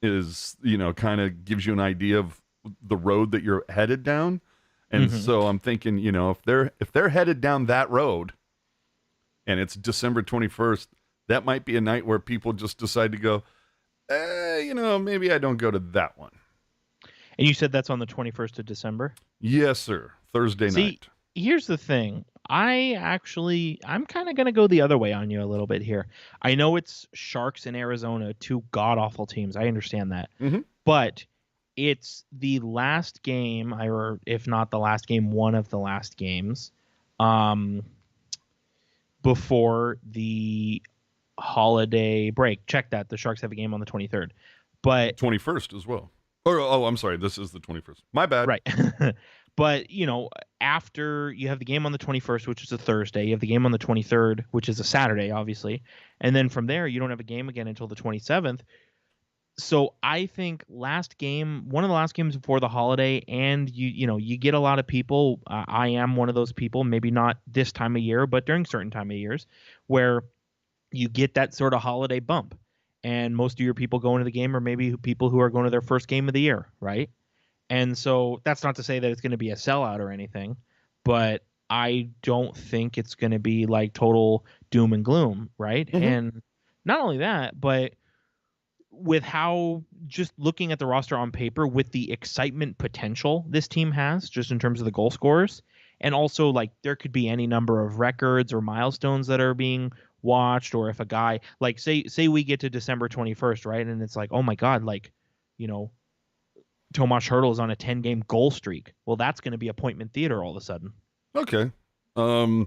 is, you know, kind of gives you an idea of the road that you're headed down. And so I'm thinking, you know, if they're headed down that road and it's December 21st, that might be a night where people just decide to go, you know, maybe I don't go to that one. And you said that's on the 21st of December? Yes, sir. Thursday night. Here's the thing. I'm kind of going to go the other way on you a little bit here. I know it's Sharks and Arizona, 2 god-awful teams. I understand that. But it's the last game, or if not the last game, one of the last games before the holiday break. Check that. The Sharks have a game on the 23rd. But 21st as well. I'm sorry. This is the 21st. My bad. Right. But, you know, after you have the game on the 21st, which is a Thursday, you have the game on the 23rd, which is a Saturday, obviously. And then from there, you don't have a game again until the 27th. So I think one of the last games before the holiday, and you get a lot of people. I am one of those people, maybe not this time of year, but during certain time of years where you get that sort of holiday bump. And most of your people going to the game are maybe people who are going to their first game of the year, right? And so that's not to say that it's going to be a sellout or anything, but I don't think it's going to be like total doom and gloom, right? And not only that, but with how, just looking at the roster on paper, with the excitement potential this team has, just in terms of the goal scorers, and also like there could be any number of records or milestones that are being watched, or if a guy, like say we get to December 21st, right, and it's like, oh my God, like, you know, Tomas Hertl is on a 10-game goal streak. Well, that's going to be appointment theater all of a sudden. Okay. So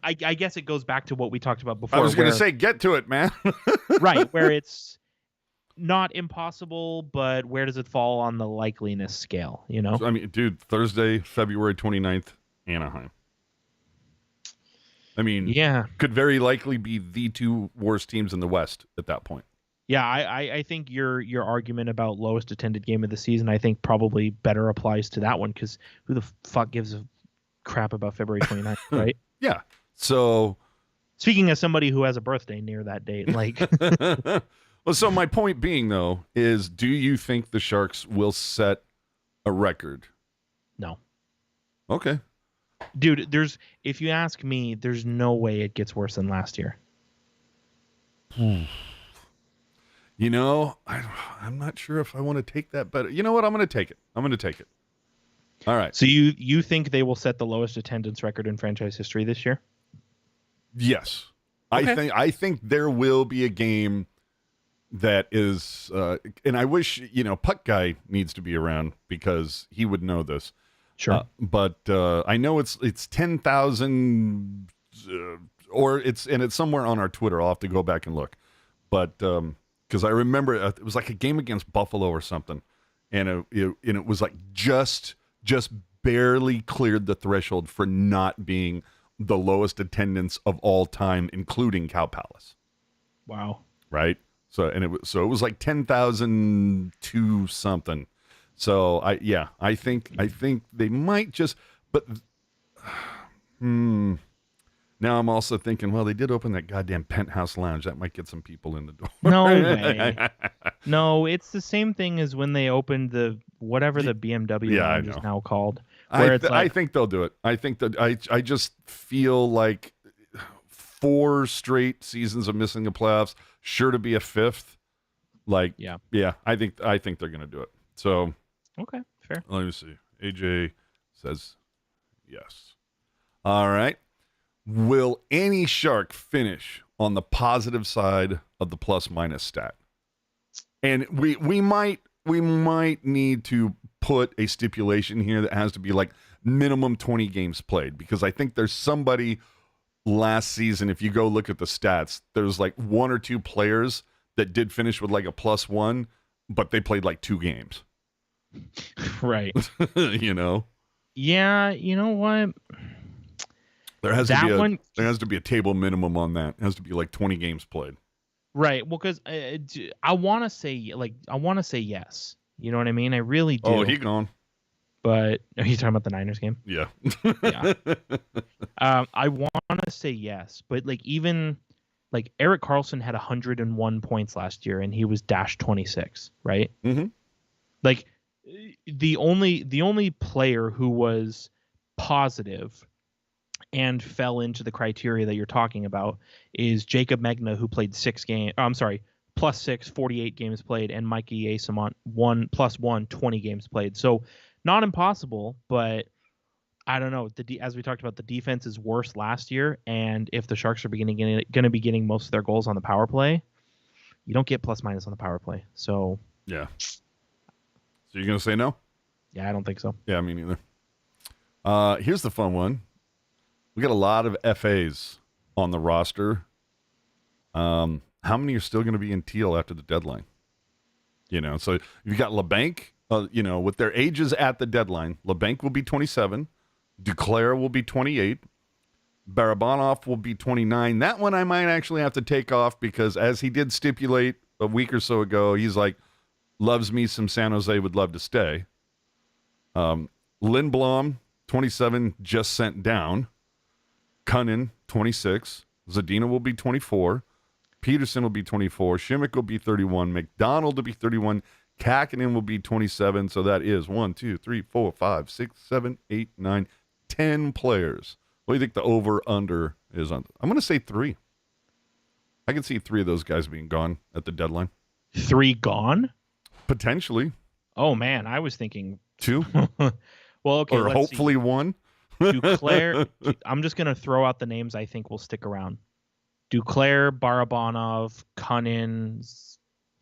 I guess it goes back to what we talked about before. I was going to say, get to it, man. Right, where it's not impossible, but where does it fall on the likeliness scale, you know? I mean, dude, Thursday, February 29th, Anaheim. I mean, yeah, could very likely be the 2 worst teams in the West at that point. Yeah, I think your argument about lowest attended game of the season, I think probably better applies to that one, because who the fuck gives a crap about February 29th, right? Yeah. So, speaking as somebody who has a birthday near that date, like. Well, so my point being, though, is do you think the Sharks will set a record? No. Okay. Dude, if you ask me, there's no way it gets worse than last year. I'm not sure if I want to take that, but you know what? I'm going to take it. All right. So you think they will set the lowest attendance record in franchise history this year? Yes. Okay. I think there will be a game that is, and I wish, Puck Guy needs to be around because he would know this. Sure. But I know it's 10,000, or it's somewhere on our Twitter. I'll have to go back and look. But because I remember it was like a game against Buffalo or something, and it was like just barely cleared the threshold for not being the lowest attendance of all time, including Cow Palace. Wow. Right. So it was like 10,002 something. So I think they might just, but now I'm also thinking, well, they did open that goddamn Penthouse Lounge. That might get some people in the door. No way. No, it's the same thing as when they opened the BMW lounge is now called. I think they'll do it. I think that I just feel like 4 straight seasons of missing the playoffs, sure to be a 5th. Like, yeah, I think they're gonna do it. So, okay, fair. Let me see. AJ says yes. All right. Will any Shark finish on the positive side of the plus-minus stat? And we might need to put a stipulation here that has to be like minimum 20 games played, because I think there's somebody last season, if you go look at the stats, there's like 1 or 2 players that did finish with like a +1, but they played like 2 games. Right. Yeah, you know what? There has to be a table minimum on that. It has to be like 20 games played. Right. Well, because I want to say yes. You know what I mean? I really do. Oh, he gone. But are you talking about the Niners game? Yeah. Yeah. I want to say yes, but like even like Erik Karlsson had 101 points last year, and he was -26, right? Mm-hmm. Like the only player who was positive and fell into the criteria that you're talking about is Jacob Megna, who played +6, 48 games played, and Mikey Eyssimont +1, 20 games played. So not impossible, but I don't know. As we talked about, the defense is worse last year, and if the Sharks are going to be getting most of their goals on the power play, you don't get plus-minus on the power play. So yeah. So you're going to say no? Yeah, I don't think so. Yeah, me neither. Here's the fun one. We got a lot of FAs on the roster. How many are still going to be in teal after the deadline? So you've got LeBanc, with their ages at the deadline. LeBanc will be 27. Duclair will be 28. Barabanov will be 29. That one I might actually have to take off because, as he did stipulate a week or so ago, he's like, loves me some San Jose, would love to stay. Lindblom, 27, just sent down. Cunnin, 26. Zadina will be 24. Peterson will be 24. Shimmick will be 31. McDonald will be 31. Kakinen will be 27. So that is 1, 2, 3, 4, 5, 6, 7, 8, 9, 10 players. What do you think the over-under is on? I'm going to say 3. I can see 3 of those guys being gone at the deadline. 3 gone? Potentially. Oh, man. I was thinking 2. Well, okay. Or hopefully 1. Duclair. I'm just going to throw out the names I think will stick around. Duclair, Barabanov, Cunnin,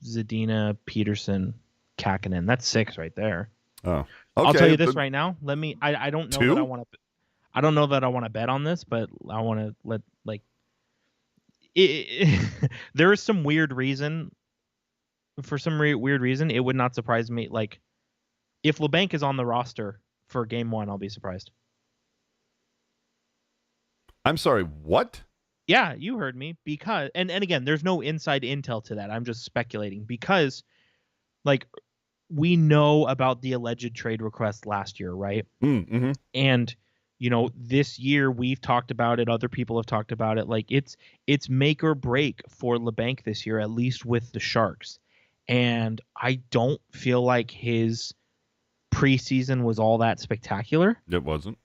Zadina, Peterson, Kakinen. That's 6 right there. Oh, okay. I'll tell you this right now. I don't know 2? that I want to. I don't know that I want to bet on this, but I want to let there is some weird reason. For some weird reason, it would not surprise me. Like, if LeBanc is on the roster for game 1, I'll be surprised. I'm sorry, what? Yeah, you heard me. Because and again, there's no inside intel to that. I'm just speculating because, like, we know about the alleged trade request last year, right? Mm-hmm. And this year we've talked about it. Other people have talked about it. Like, it's make or break for LeBanc this year, at least with the Sharks. And I don't feel like his preseason was all that spectacular. It wasn't.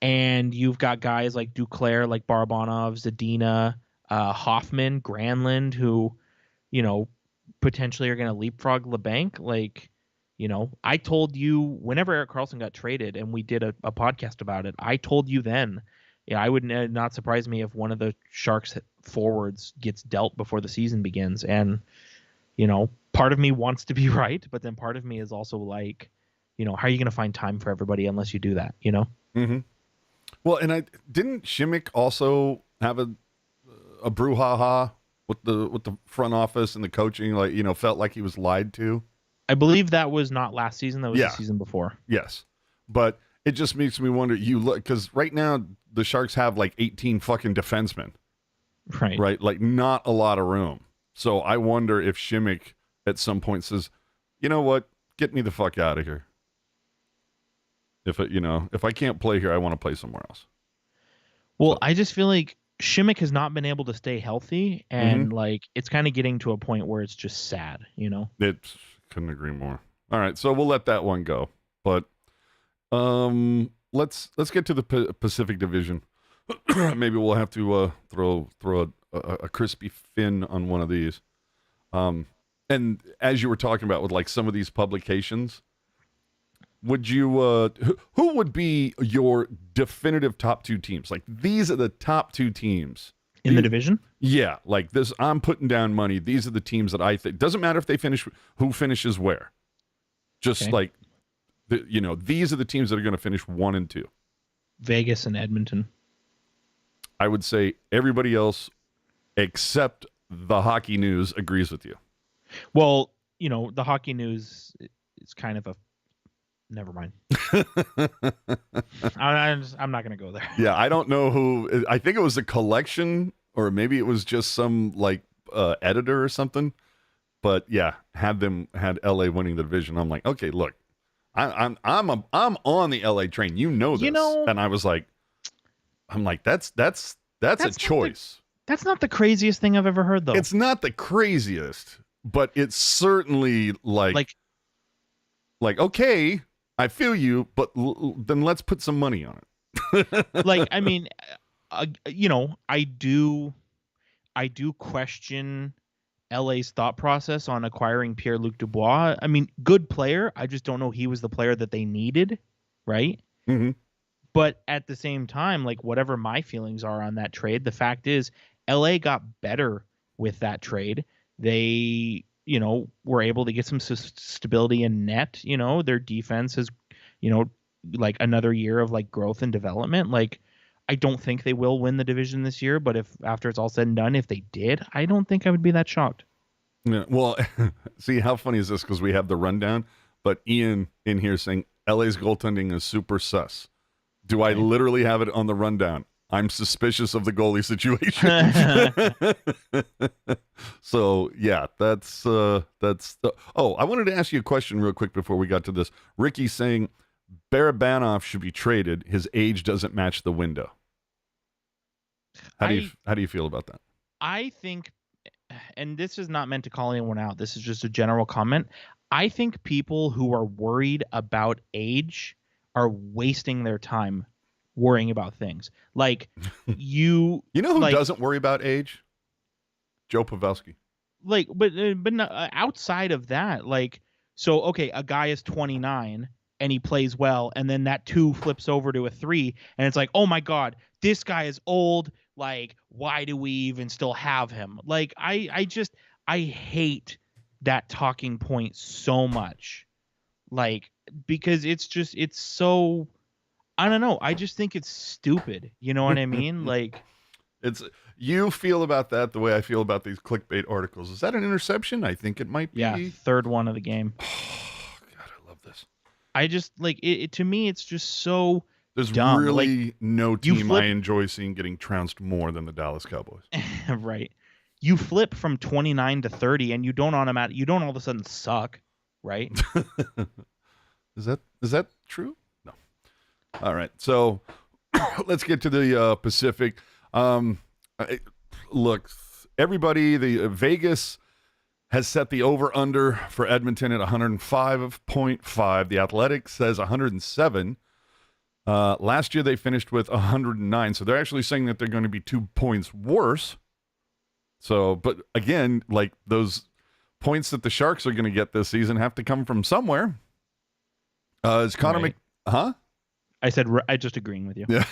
And you've got guys like Duclair, like Barabanov, Zadina, Hoffman, Granlund, who, potentially are going to leapfrog LeBanc. Like, I told you whenever Erik Karlsson got traded and we did a podcast about it, I told you then, I would not surprise me if one of the Sharks forwards gets dealt before the season begins. And, part of me wants to be right, but then part of me is also like, how are you going to find time for everybody unless you do that, Mm-hmm. Well, and didn't Šimik also have a brouhaha with the front office and the coaching, like, felt like he was lied to? I believe that was not last season. That was the season before. Yes. But it just makes me wonder, because right now the Sharks have like 18 fucking defensemen. Right. Right? Like, not a lot of room. So I wonder if Šimik at some point says, you know what? Get me the fuck out of here. If I can't play here, I want to play somewhere else. Well, I just feel like Šimik has not been able to stay healthy, and like it's kind of getting to a point where it's just sad, It couldn't agree more. All right, so we'll let that one go. But let's get to the Pacific Division. Maybe we'll have to throw a crispy fin on one of these. And as you were talking about with like some of these publications, would you who would be your definitive top two teams? Like, these are the top two teams in the division? Yeah, like this, I'm putting down money. These are the teams that I think, doesn't matter if they finish, who finishes where. Just like, these are the teams that are going to finish 1 and 2. Vegas and Edmonton. I would say everybody else except the Hockey News agrees with you. Well, the Hockey News is kind of a, never mind. I'm not going to go there. Yeah, I don't know who. I think it was a collection, or maybe it was just some like editor or something. But yeah, had LA winning the division. I'm like, okay, look, I'm on the LA train. This. And I was like, that's a choice. That's not the craziest thing I've ever heard, though. It's not the craziest, but it's certainly like okay, I feel you, but then let's put some money on it. Like, I mean, I do question LA's thought process on acquiring Pierre-Luc Dubois. I mean, good player. I just don't know he was the player that they needed, right? Mm-hmm. But at the same time, like, whatever my feelings are on that trade, the fact is LA got better with that trade. They, were able to get some stability in net. Their defense is, like another year of like growth and development. Like, I don't think they will win the division this year, but if after it's all said and done, if they did, I don't think I would be that shocked. Yeah, well, see, how funny is this? Because we have the rundown, but Ian in here saying LA's goaltending is super sus. Do I literally have it on the rundown? I'm suspicious of the goalie situation. So yeah, that's I wanted to ask you a question real quick before we got to this. Ricky's saying Barabanov should be traded. His age doesn't match the window. How do you feel about that? I think, and this is not meant to call anyone out, this is just a general comment. I think people who are worried about age are wasting their time worrying about things. Like, you know who doesn't worry about age? Joe Pavelski. Like, but outside of that, like, so okay, a guy is 29 and he plays well, and then that 2 flips over to a 3, and it's like, oh my god, this guy is old. Like, why do we even still have him? Like, I hate that talking point so much. Like, because it's so, I don't know. I just think it's stupid. You know what I mean? Like, you feel about that the way I feel about these clickbait articles. Is that an interception? I think it might be. Yeah, third one of the game. Oh, God, I love this. I just, like, it to me, it's just so There's dumb. really like, no team I enjoy seeing getting trounced more than the Dallas Cowboys. Right. You flip from 29 to 30, and you don't all of a sudden suck, right? Is that true? No. All right. So let's get to the Pacific. Look, everybody, the Vegas has set the over-under for Edmonton at 105.5. The Athletic says 107. Last year they finished with 109, so they're actually saying that they're going to be 2 points worse. So, but again, like those points that the Sharks are going to get this season have to come from somewhere. Is Connor Right. Huh? I said I just agreeing with you. Yeah.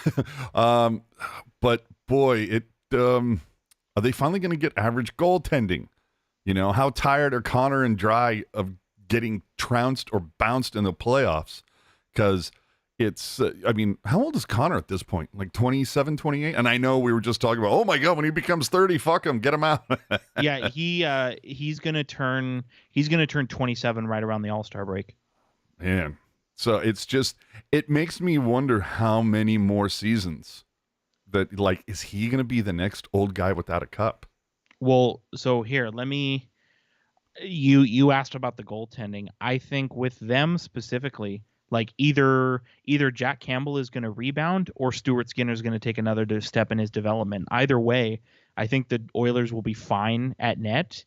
But boy, are they finally going to get average goaltending? You know, how tired are Connor and Dry of getting trounced or bounced in the playoffs? Because it's, I mean, how old is Connor at this point? Like 27, 28? And I know we were just talking about, oh my God, when he becomes 30, fuck him, get him out. Yeah, he's gonna turn 27 right around the All-Star break. Man. So it's just, it makes me wonder how many more seasons that, like, is he going to be the next old guy without a cup? Well, so here, you asked about the goaltending. I think with them specifically, like either Jack Campbell is going to rebound or Stuart Skinner is going to take another step in his development. Either way, I think the Oilers will be fine at net.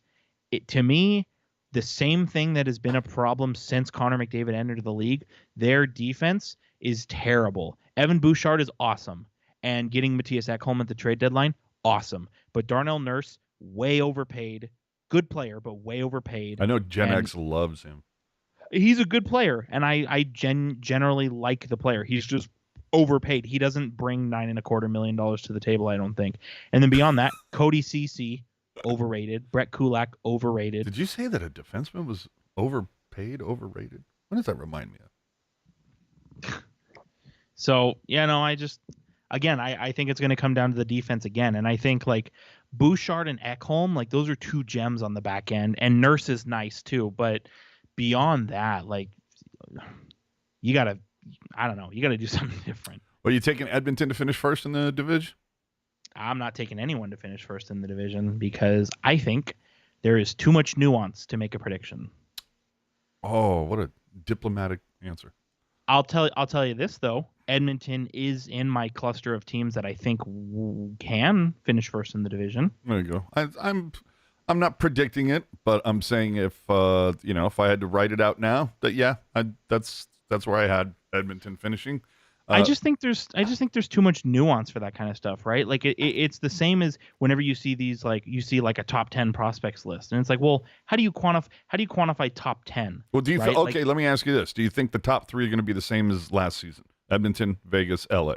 To me, the same thing that has been a problem since Connor McDavid entered the league, their defense is terrible. Evan Bouchard is awesome, and getting Matthias Ekholm at the trade deadline, awesome. But Darnell Nurse, way overpaid. Good player, but way overpaid. I know Gen X loves him. He's a good player, and I generally like the player. He's just overpaid. He doesn't bring $9.25 million to the table, I don't think. And then beyond that, Cody Ceci, overrated. Brett Kulak, overrated. Did you say that a defenseman was overpaid, overrated? What does that remind me of? So, yeah, no, I think it's going to come down to the defense again. And I think, like, Bouchard and Ekholm, like, those are two gems on the back end. And Nurse is nice, too. But beyond that, like, you got to do something different. Are you taking Edmonton to finish first in the division? I'm not taking anyone to finish first in the division because I think there is too much nuance to make a prediction. Oh, what a diplomatic answer. I'll tell you this though. Edmonton is in my cluster of teams that I think can finish first in the division. There you go. I'm not predicting it, but I'm saying if if I had to write it out now, that's where I had Edmonton finishing. I just think there's too much nuance for that kind of stuff, right? Like it's the same as whenever you see these, like you see like a top 10 prospects list, and it's like, well, how do you quantify top 10? Well, do you right? okay? Let me ask you this: do you think the top three are going to be the same as last season? Edmonton, Vegas, LA.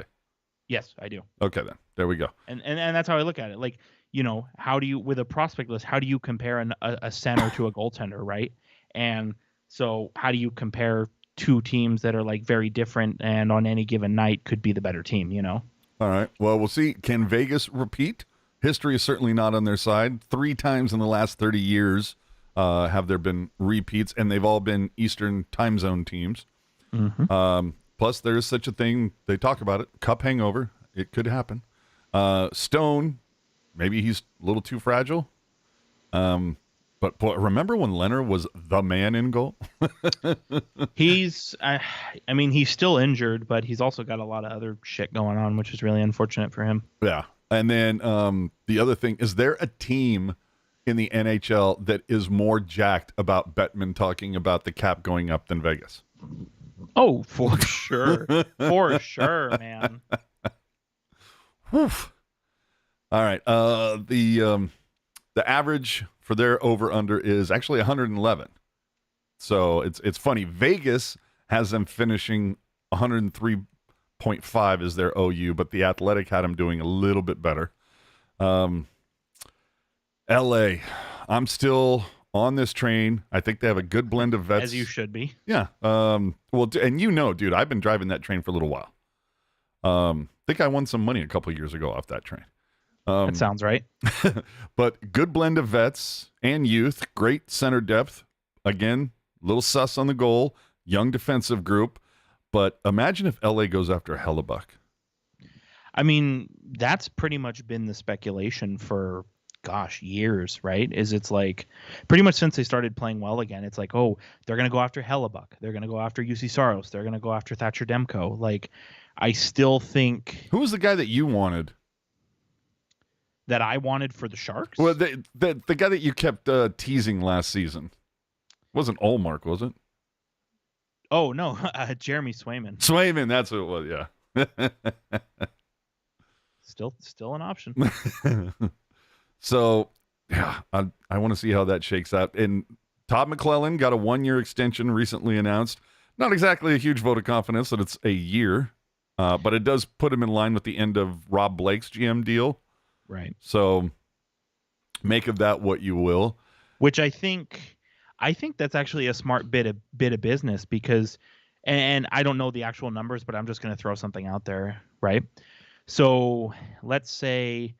Yes, I do. Okay, then there we go. And that's how I look at it. Like, you know, how do you, with a prospect list, how do you compare a center to a goaltender, right? And so how do you compare two teams that are like very different and on any given night could be the better team, you know? All right. Well, we'll see. Can Vegas repeat? History is certainly not on their side. 3 times in the last 30 years have there been repeats, and they've all been Eastern time zone teams. Mm-hmm. Plus, there is such a thing. They talk about it. Cup hangover. It could happen. Stone, maybe he's a little too fragile. But boy, remember when Leonard was the man in goal? He's still injured, but he's also got a lot of other shit going on, which is really unfortunate for him. Yeah. And then the other thing, is there a team in the NHL that is more jacked about Bettman talking about the cap going up than Vegas? Oh, for sure. For sure, man. Whew. All right. The average for their over-under is actually 111. So it's funny. Vegas has them finishing 103.5 is their OU, but the Athletic had them doing a little bit better. LA, I'm still on this train. I think they have a good blend of vets. As you should be. Yeah. Well, and dude, I've been driving that train for a little while. I think I won some money a couple of years ago off that train. That sounds right. But good blend of vets and youth, great center depth. Again, little sus on the goal, young defensive group. But imagine if LA goes after Hellebuck. I mean, that's pretty much been the speculation for, years, right? It's like pretty much since they started playing well again, it's like, oh, they're going to go after Hellebuck. They're going to go after UC Saros. They're going to go after Thatcher Demko. Like, I still think... Who was the guy that you wanted? That I wanted for the Sharks? Well, the guy that you kept teasing last season. Wasn't Olmark, was it? Oh, no. Jeremy Swayman. Swayman, that's who it was, yeah. Still an option. So Yeah, I want to see how that shakes out. And Todd McClellan got a 1-year extension recently announced. Not exactly a huge vote of confidence that it's a year, but it does put him in line with the end of Rob Blake's GM deal. Right. So make of that what you will. Which I think that's actually a smart bit of business because, and I don't know the actual numbers, but I'm just going to throw something out there, right? So let's say,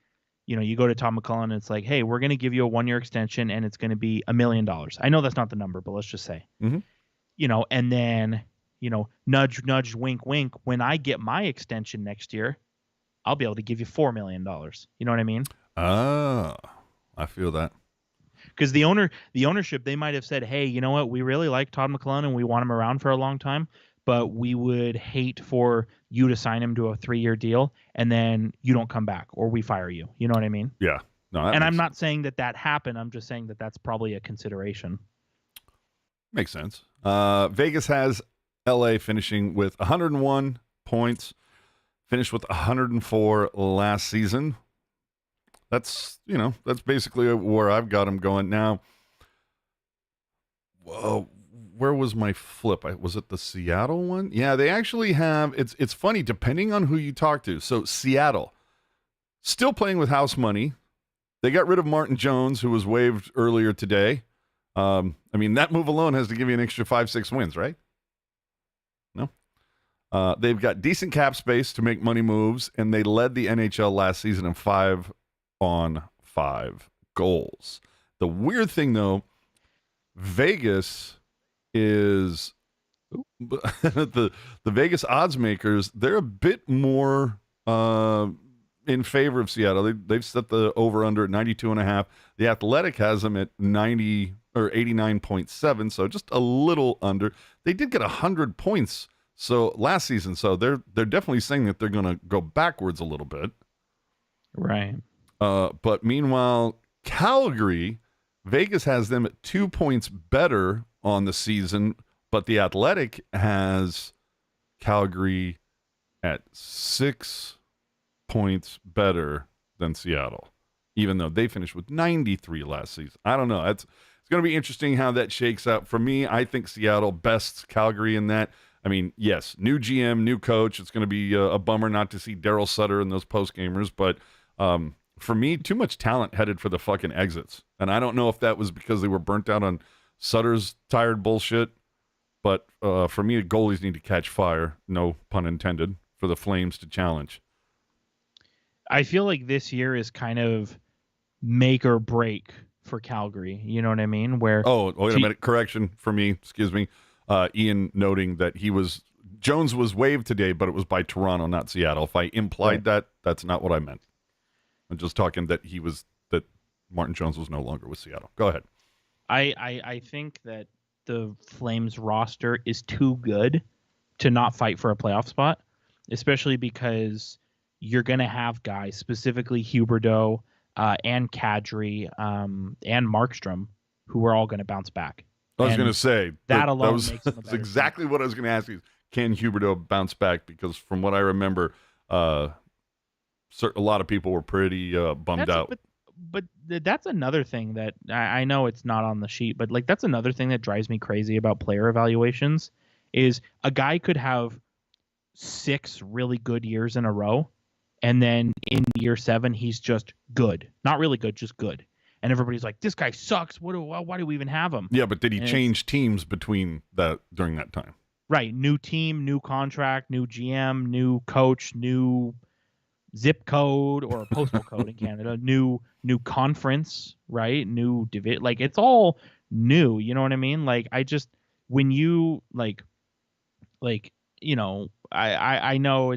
you go to Tom McClellan and it's like, hey, we're going to give you a 1-year extension and it's going to be $1 million. I know that's not the number, but let's just say, and then, nudge, nudge, wink, wink. When I get my extension next year, I'll be able to give you $4 million. You know what I mean? Ah, I feel that. Because the ownership, they might have said, hey, you know what? We really like Todd McClellan and we want him around for a long time, but we would hate for you to sign him to a 3-year deal and then you don't come back or we fire you. You know what I mean? Yeah. No, and I'm not saying that happened. I'm just saying that that's probably a consideration. Makes sense. Vegas has LA finishing with 101 points, finished with 104 last season. That's basically where I've got them going now. Where was my flip? Was it the Seattle one? Yeah, they actually have. It's funny depending on who you talk to. So Seattle, still playing with house money. They got rid of Martin Jones, who was waived earlier today. That move alone has to give you an extra 5-6 wins, right? No. They've got decent cap space to make money moves, and they led the NHL last season in 5-on-5 goals. The weird thing, though, Vegas is the Vegas odds makers. They're a bit more in favor of Seattle. They've set the over under at 92.5. The Athletic has them at 90 or 89.7, so just a little under. They did get 100 points last season, so they're definitely saying that they're going to go backwards a little bit. Right. But meanwhile, Calgary, Vegas has them at 2 points better on the season, but the Athletic has Calgary at 6 points better than Seattle, even though they finished with 93 last season. I don't know. It's going to be interesting how that shakes out. For me, I think Seattle bests Calgary in that. I mean, yes, new GM, new coach. It's going to be a bummer not to see Daryl Sutter and those post-gamers, but for me, too much talent headed for the fucking exits. And I don't know if that was because they were burnt out on Sutter's tired bullshit, but for me, the goalies need to catch fire, no pun intended, for the Flames to challenge. I feel like this year is kind of make or break for Calgary. You know what I mean? Wait a minute. Correction for me. Excuse me. Ian noting that Jones was waived today, but it was by Toronto, not Seattle. If I implied that, that's not what I meant. I'm just talking that that Martin Jones was no longer with Seattle. Go ahead. I think that the Flames roster is too good to not fight for a playoff spot, especially because you're going to have guys, specifically Huberdeau and Kadri and Markstrom, who are all going to bounce back. I was going to say that alone makes them that's exactly what I was going to ask you. Can Huberdeau bounce back? Because from what I remember, a lot of people were pretty bummed out. But that's another thing that I know it's not on the sheet, but that's another thing that drives me crazy about player evaluations is a guy could have 6 really good years in a row, and then in year 7 he's just good, not really good, just good, and everybody's like, this guy sucks. Why do we even have him? Yeah, but did he change teams during that time? Right, new team, new contract, new GM, new coach, new zip code or postal code in Canada, new conference, right? New division, it's all new. You know what I mean? When you I know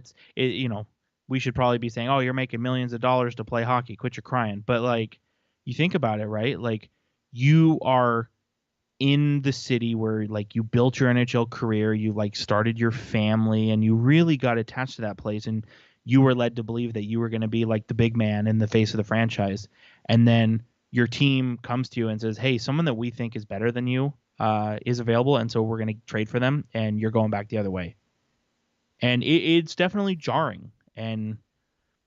we should probably be saying, oh, you're making millions of dollars to play hockey, quit your crying. But you think about it, right? You are in the city where you built your NHL career, you started your family, and you really got attached to that place, and you were led to believe that you were going to be the big man in the face of the franchise. And then your team comes to you and says, hey, someone that we think is better than you is available, and so we're going to trade for them, and you're going back the other way. And it's definitely jarring, and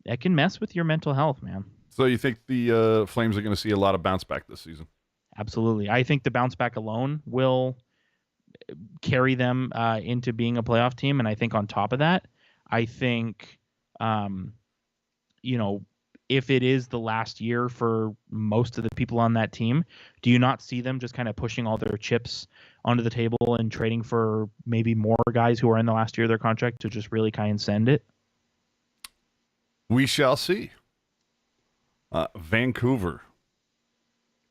that can mess with your mental health, man. So you think the Flames are going to see a lot of bounce back this season? Absolutely. I think the bounce back alone will carry them into being a playoff team. And I think on top of that, I think, if it is the last year for most of the people on that team, do you not see them just kind of pushing all their chips onto the table and trading for maybe more guys who are in the last year of their contract to just really kind of send it? We shall see. Vancouver.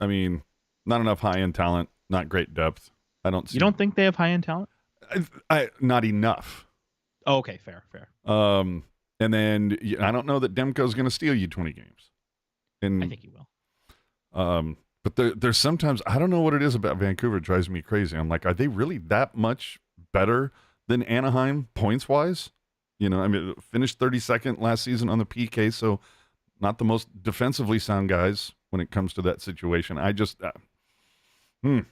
I mean, not enough high-end talent, not great depth. I don't see. You don't think they have high-end talent? Not enough. Oh, okay, fair. And then I don't know that Demko's going to steal you 20 games. And I think he will. But there's sometimes, I don't know what it is about Vancouver. It drives me crazy. I'm like, are they really that much better than Anaheim points-wise? I mean, finished 32nd last season on the PK, so not the most defensively sound guys when it comes to that situation. I just, I don't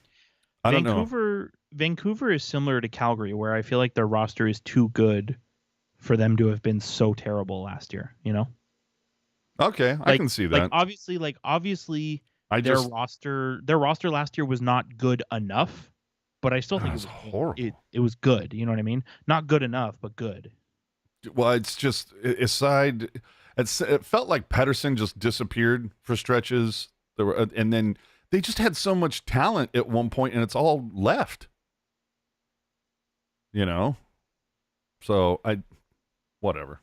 know. Vancouver is similar to Calgary, where I feel like their roster is too good for them to have been so terrible last year. Okay, I can see that. Obviously, their roster last year was not good enough, but I still think it was horrible. It was good. You know what I mean? Not good enough, but good. Well, it's just aside. It felt like Pettersson just disappeared for stretches. And then they just had so much talent at one point, and it's all left. So whatever.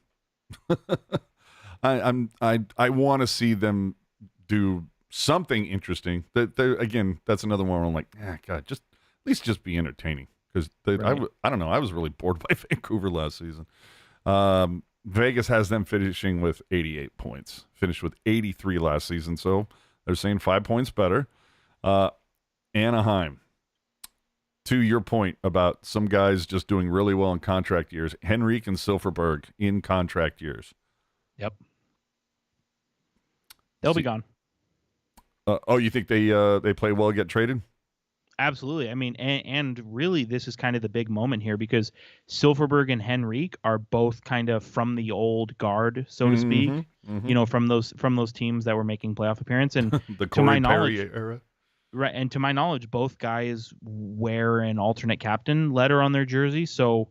I want to see them do something interesting. Again, that's another one where I'm like, God, just at least just be entertaining, because Right. I don't know. I was really bored by Vancouver last season. Vegas has them finishing with 88 points. Finished with 83 last season, so they're saying 5 points better. Anaheim, to your point about some guys just doing really well in contract years, Henrique and Silfverberg in contract years. Yep. They'll be gone. You think they play well, get traded? Absolutely. I mean, and really, this is kind of the big moment here, because Silfverberg and Henrique are both kind of from the old guard, so to speak. Mm-hmm. From those teams that were making playoff appearance, and the to my Corey knowledge, Perry era. right? And to my knowledge, both guys wear an alternate captain letter on their jersey, so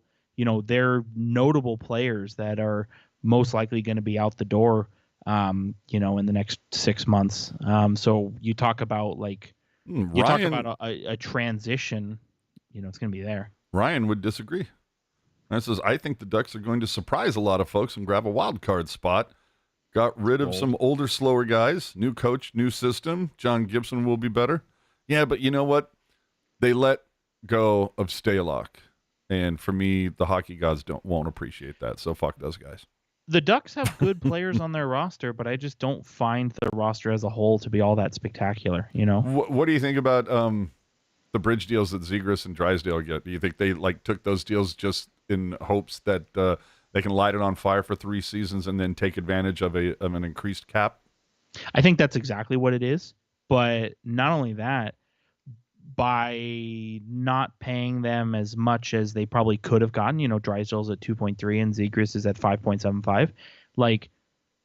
they're notable players that are most likely going to be out the door, in the next 6 months. So you talk about talk about a transition, it's going to be there. Ryan would disagree. Ryan says, I think the Ducks are going to surprise a lot of folks and grab a wild card spot. Got rid of some older, slower guys. New coach, new system. John Gibson will be better. Yeah, but you know what? They let go of Stalock. And for me, the hockey gods won't appreciate that. So fuck those guys. The Ducks have good players on their roster, but I just don't find the roster as a whole to be all that spectacular. What do you think about the bridge deals that Zegras and Drysdale get? Do you think they took those deals just in hopes that they can light it on fire for 3 seasons and then take advantage of an increased cap? I think that's exactly what it is. But not only that, by not paying them as much as they probably could have gotten, Drysdale's at 2.3 and Zegras is at 5.75.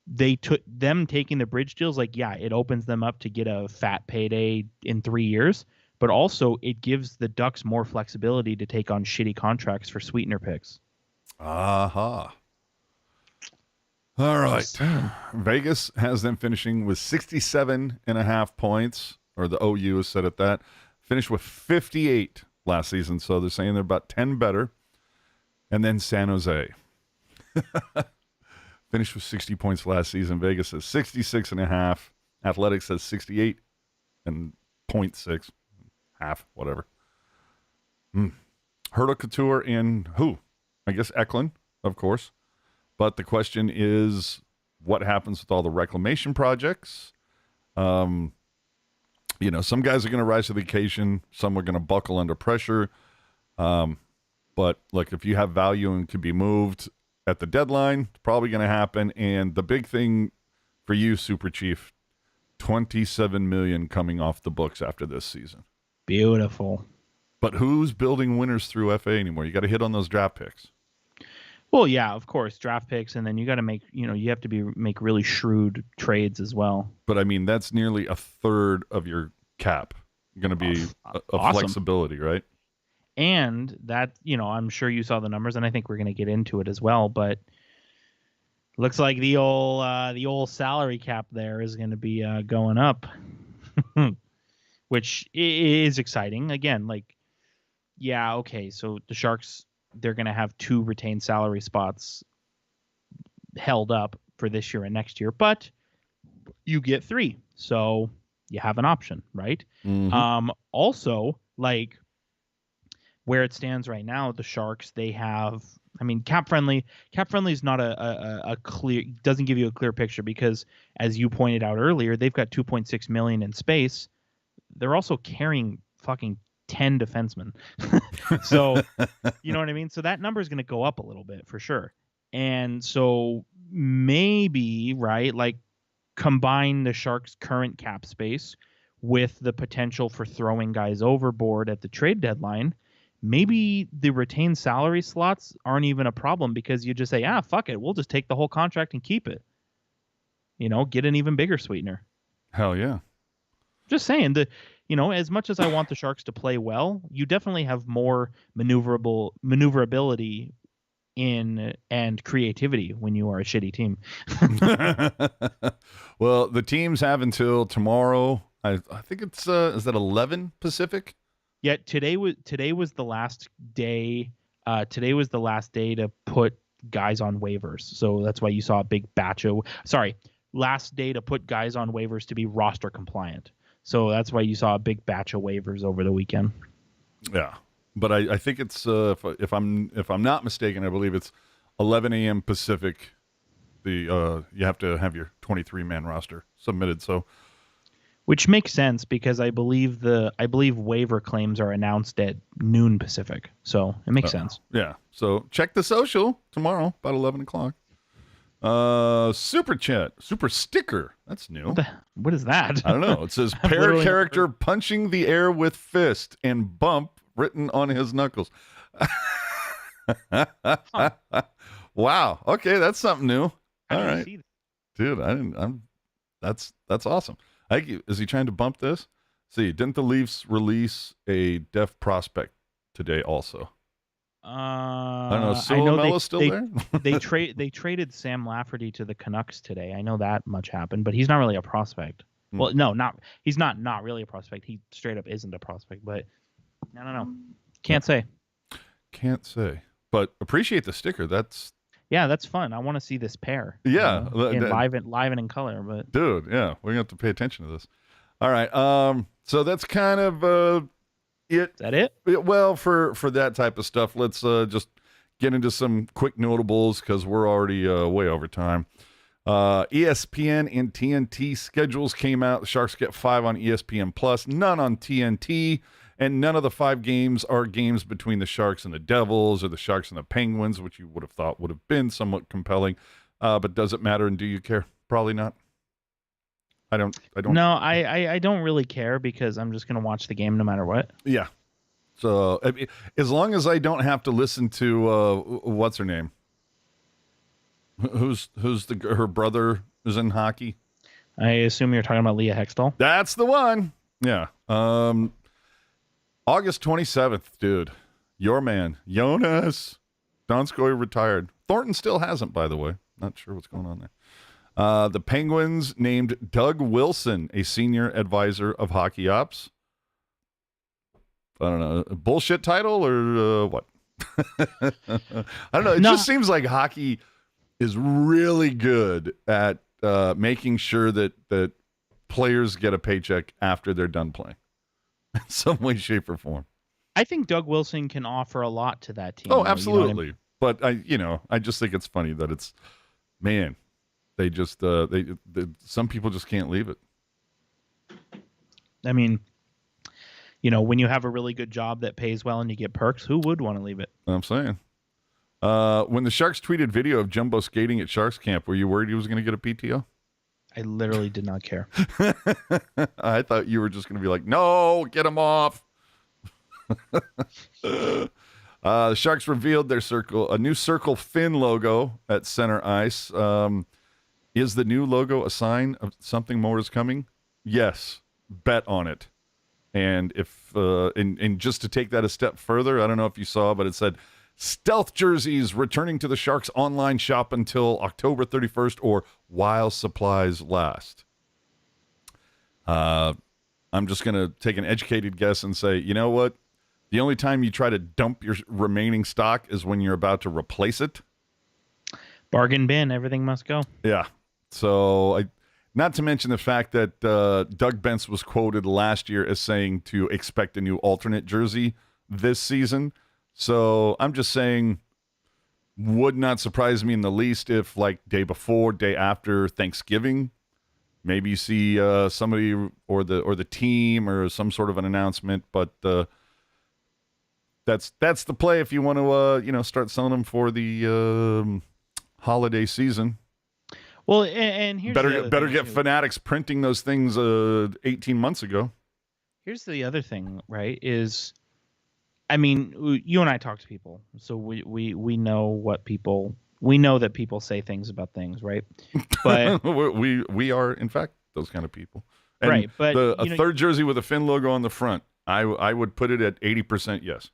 They took them taking the bridge deals. It opens them up to get a fat payday in 3 years, but also it gives the Ducks more flexibility to take on shitty contracts for sweetener picks. Aha. All right. Vegas has them finishing with 67.5 points, or the OU is set at that. Finished with 58 last season, so they're saying they're about 10 better. And then San Jose finished with 60 points last season. Vegas says 66.5. Athletics says 68 and 0.6, half, whatever. Hertl Couture and who? I guess Eklund, of course. But the question is, what happens with all the reclamation projects? Some guys are going to rise to the occasion. Some are going to buckle under pressure. But look, if you have value and can be moved at the deadline, it's probably going to happen. And the big thing for you, Super Chief, $27 million coming off the books after this season. Beautiful. But who's building winners through FA anymore? You got to hit on those draft picks. Well, yeah, of course, draft picks, and then you got to make, you have to make really shrewd trades as well. But I mean, that's nearly a third of your cap going to be a Awesome. flexibility, right? And that, I'm sure you saw the numbers, and I think we're going to get into it as well, but looks like the old salary cap there is going to be going up, which is exciting. Again, like, yeah, okay, so the Sharks, they're going to have 2 retained salary spots held up for this year and next year, but you get 3, so you have an option, right? Mm-hmm. Also, like, where it stands right now, the Sharks, they have, I mean, cap friendly is not a clear, doesn't give you a clear picture, because as you pointed out earlier, they've got 2.6 million in space. They're also carrying fucking 10 defensemen. So, you know what I mean? So that number is going to go up a little bit for sure. And so maybe, right, like, combine the Sharks' current cap space with the potential for throwing guys overboard at the trade deadline. Maybe the retained salary slots aren't even a problem, because you just say, fuck it, we'll just take the whole contract and keep it. Get an even bigger sweetener. Hell yeah. Just saying, as much as I want the Sharks to play well, you definitely have more maneuverability in and creativity when you are a shitty team. Well, the teams have until tomorrow. I think it's is that 11 Pacific? Yeah, today was the last day. Today was the last day to put guys on waivers. So that's why you saw a big batch of last day to put guys on waivers to be roster compliant. So that's why you saw a big batch of waivers over the weekend. Yeah, but I think it's if I'm not mistaken, I believe it's 11 a.m. Pacific. You have to have your 23-man roster submitted. So. Which makes sense, because I believe waiver claims are announced at noon Pacific, so it makes sense. Yeah. So check the social tomorrow about 11 o'clock. Super chat, super sticker. That's new. What is that? I don't know. It says pair character punching the air with fist and bump written on his knuckles. Huh. Wow. Okay, that's something new. How All do you right, see that? dude. That's awesome. Is he trying to bump this? See, didn't the Leafs release a deaf prospect today also? I don't know. Sillamella's still there? They traded Sam Lafferty to the Canucks today. I know that much happened, but he's not really a prospect. Well, no, he's not really a prospect. He straight up isn't a prospect, but I don't know. Can't say. Can't say. But appreciate the sticker. That's fun. I want to see this pair. Yeah, live and in color. But dude, yeah, we're gonna have to pay attention to this. All right. So that's kind of it. Is that it? Well, for that type of stuff, let's just get into some quick notables, because we're already way over time. ESPN and TNT schedules came out. The Sharks get 5 on ESPN Plus, none on TNT. And none of the 5 games are games between the Sharks and the Devils, or the Sharks and the Penguins, which you would have thought would have been somewhat compelling. But does it matter, and do you care? Probably not. I don't. No, I don't really care, because I'm just going to watch the game no matter what. Yeah. So as long as I don't have to listen to what's her name? Who's her brother is in hockey? I assume you're talking about Leah Hextall. That's the one. Yeah. August 27th, dude. Your man, Jonas Donskoy, retired. Thornton still hasn't, by the way. Not sure what's going on there. The Penguins named Doug Wilson a senior advisor of hockey ops. I don't know, a bullshit title or what? I don't know. It just seems like hockey is really good at making sure that players get a paycheck after they're done playing. In some way, shape, or form. I think Doug Wilson can offer a lot to that team. Oh, absolutely. You know what I mean? But I just think it's funny that it's, man, they just some people just can't leave it. I mean, when you have a really good job that pays well and you get perks, who would want to leave it? I'm saying. When the Sharks tweeted video of Jumbo skating at Sharks camp, were you worried he was going to get a PTO? I literally did not care. I thought you were just going to be like, no, get him off. The Sharks revealed their a new circle fin logo at center ice. Is the new logo a sign of something more is coming? Yes. Bet on it. And if and just to take that a step further, I don't know if you saw, but it said Stealth jerseys returning to the Sharks online shop until October 31st or while supplies last. I'm just going to take an educated guess and say, you know what? The only time you try to dump your remaining stock is when you're about to replace it. Bargain bin, everything must go. Yeah. So, not to mention the fact that Doug Bentz was quoted last year as saying to expect a new alternate jersey this season. So, I'm just saying, would not surprise me in the least if, like, day before, day after Thanksgiving, maybe you see somebody or the team or some sort of an announcement. But that's the play if you want to start selling them for the holiday season. Well, and here's better get Fanatics printing those things 18 months ago. Here's the other thing, right? Is, I mean, you and I talk to people, so we know we know that people say things about things, right? But we are in fact those kind of people, and right? But a third jersey with a Finn logo on the front, I would put it at 80% yes.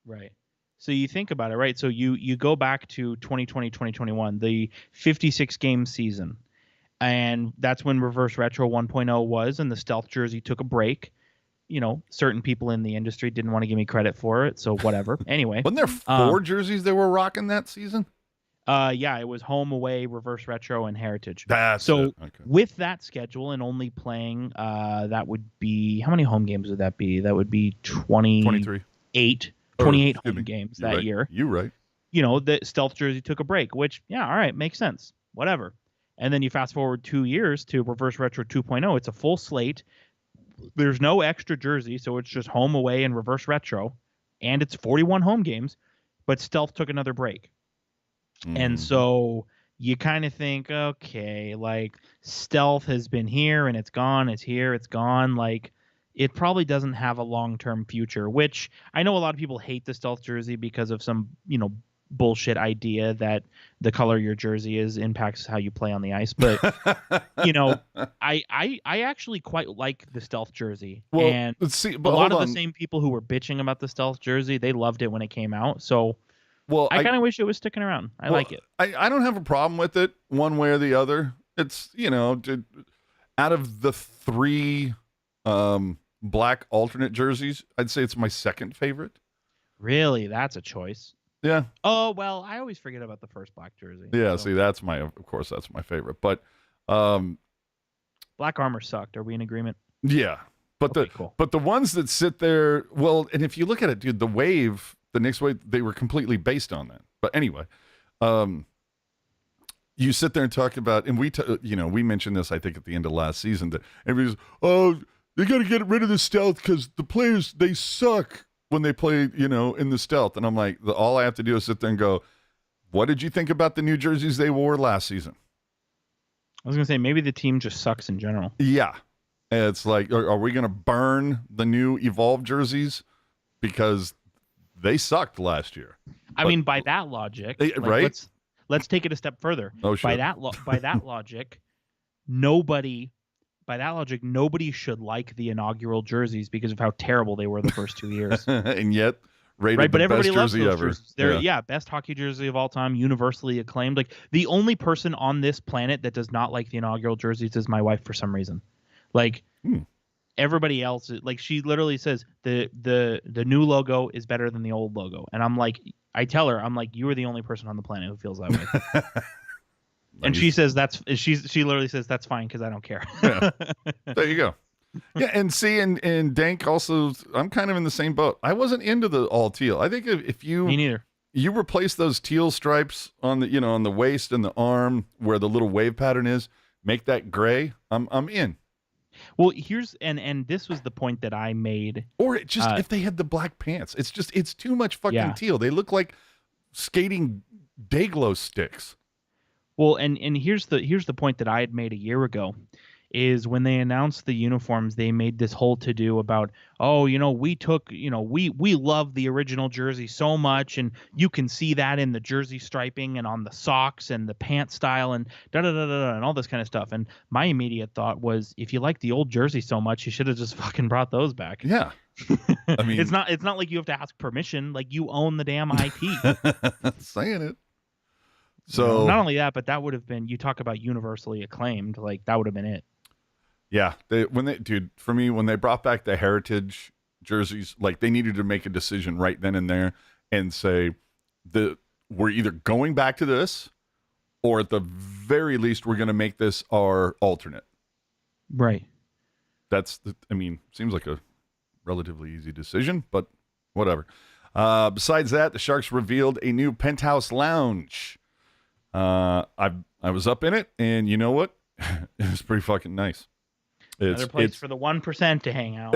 Right. So you think about it, right? So you go back to 2020, 2021, the 56-game season. And that's when Reverse Retro 1.0 was, and the Stealth jersey took a break. Certain people in the industry didn't want to give me credit for it, so whatever. Anyway. Wasn't there 4 jerseys they were rocking that season? Yeah, it was home, away, Reverse Retro, and Heritage. With that schedule and only playing, that would be, how many home games would that be? That would be 28 home games that year. You're right. The Stealth jersey took a break, which, yeah, all right, makes sense. Whatever. And then you fast forward 2 years to Reverse Retro 2.0. It's a full slate. There's no extra jersey, so it's just home, away, and Reverse Retro. And it's 41 home games, but Stealth took another break. And so you kind of think, okay, like Stealth has been here and it's gone. It's here, it's gone. Like, it probably doesn't have a long-term future, which I know a lot of people hate the Stealth jersey because of some, bullshit idea that the color of your jersey impacts how you play on the ice. But, I actually quite like the Stealth jersey. Well, and let's see, a lot of the same people who were bitching about the Stealth jersey, they loved it when it came out. So I kind of wish it was sticking around. I like it. I don't have a problem with it one way or the other. It's, out of the 3 black alternate jerseys, I'd say it's my second favorite. Really? That's a choice. Yeah. Oh, well, I always forget about the first black jersey. Yeah, so. See, that's my favorite. But Black Armor sucked. Are we in agreement? Yeah. But cool. But the ones that sit there, well, and if you look at it, dude, the Knicks wave, they were completely based on that. But anyway, you sit there and talk about, and we mentioned this, I think, at the end of last season, that everybody's, they got to get rid of the Stealth because the players, they suck when they play, in the Stealth. And I'm like, all I have to do is sit there and go, what did you think about the new jerseys they wore last season? I was going to say, maybe the team just sucks in general. Yeah. It's like, are we going to burn the new Evolve jerseys? Because they sucked last year. I mean, by that logic, right? Let's take it a step further. Oh, sure. By that logic, nobody should like the inaugural jerseys because of how terrible they were the first 2 years. And yet, rated the everybody best loves jersey those ever. Jerseys. They're best hockey jersey of all time, universally acclaimed. Like, the only person on this planet that does not like the inaugural jerseys is my wife for some reason. Like, everybody else, like, she literally says the new logo is better than the old logo, and I'm like, you are the only person on the planet who feels that way. And she says she literally says that's fine because I don't care. Yeah. There you go. Yeah, and see, and Dank also, I'm kind of in the same boat. I wasn't into the all teal. I think if you me neither. You replace those teal stripes on the on the waist and the arm where the little wave pattern is, make that gray. I'm in. Well, here's and this was the point that I made. Or it just if they had the black pants, it's too much fucking teal. They look like skating Dayglow sticks. Well, and here's the point that I had made a year ago, is when they announced the uniforms, they made this whole to-do about, oh, we took, we love the original jersey so much, and you can see that in the jersey striping and on the socks and the pant style and da-da-da-da-da and all this kind of stuff. And my immediate thought was, if you like the old jersey so much, you should have just fucking brought those back. Yeah. I mean, it's not like you have to ask permission. Like, you own the damn IP. Saying it. So not only that, but that would have been, you talk about universally acclaimed, like that would have been it. Yeah, for me, when they brought back the heritage jerseys, like, they needed to make a decision right then and there and say we're either going back to this, or at the very least we're going to make this our alternate. Right. Seems like a relatively easy decision, but whatever. Besides that, the Sharks revealed a new penthouse lounge. I was up in it, and you know what? It was pretty fucking nice. Another place for the 1% to hang out.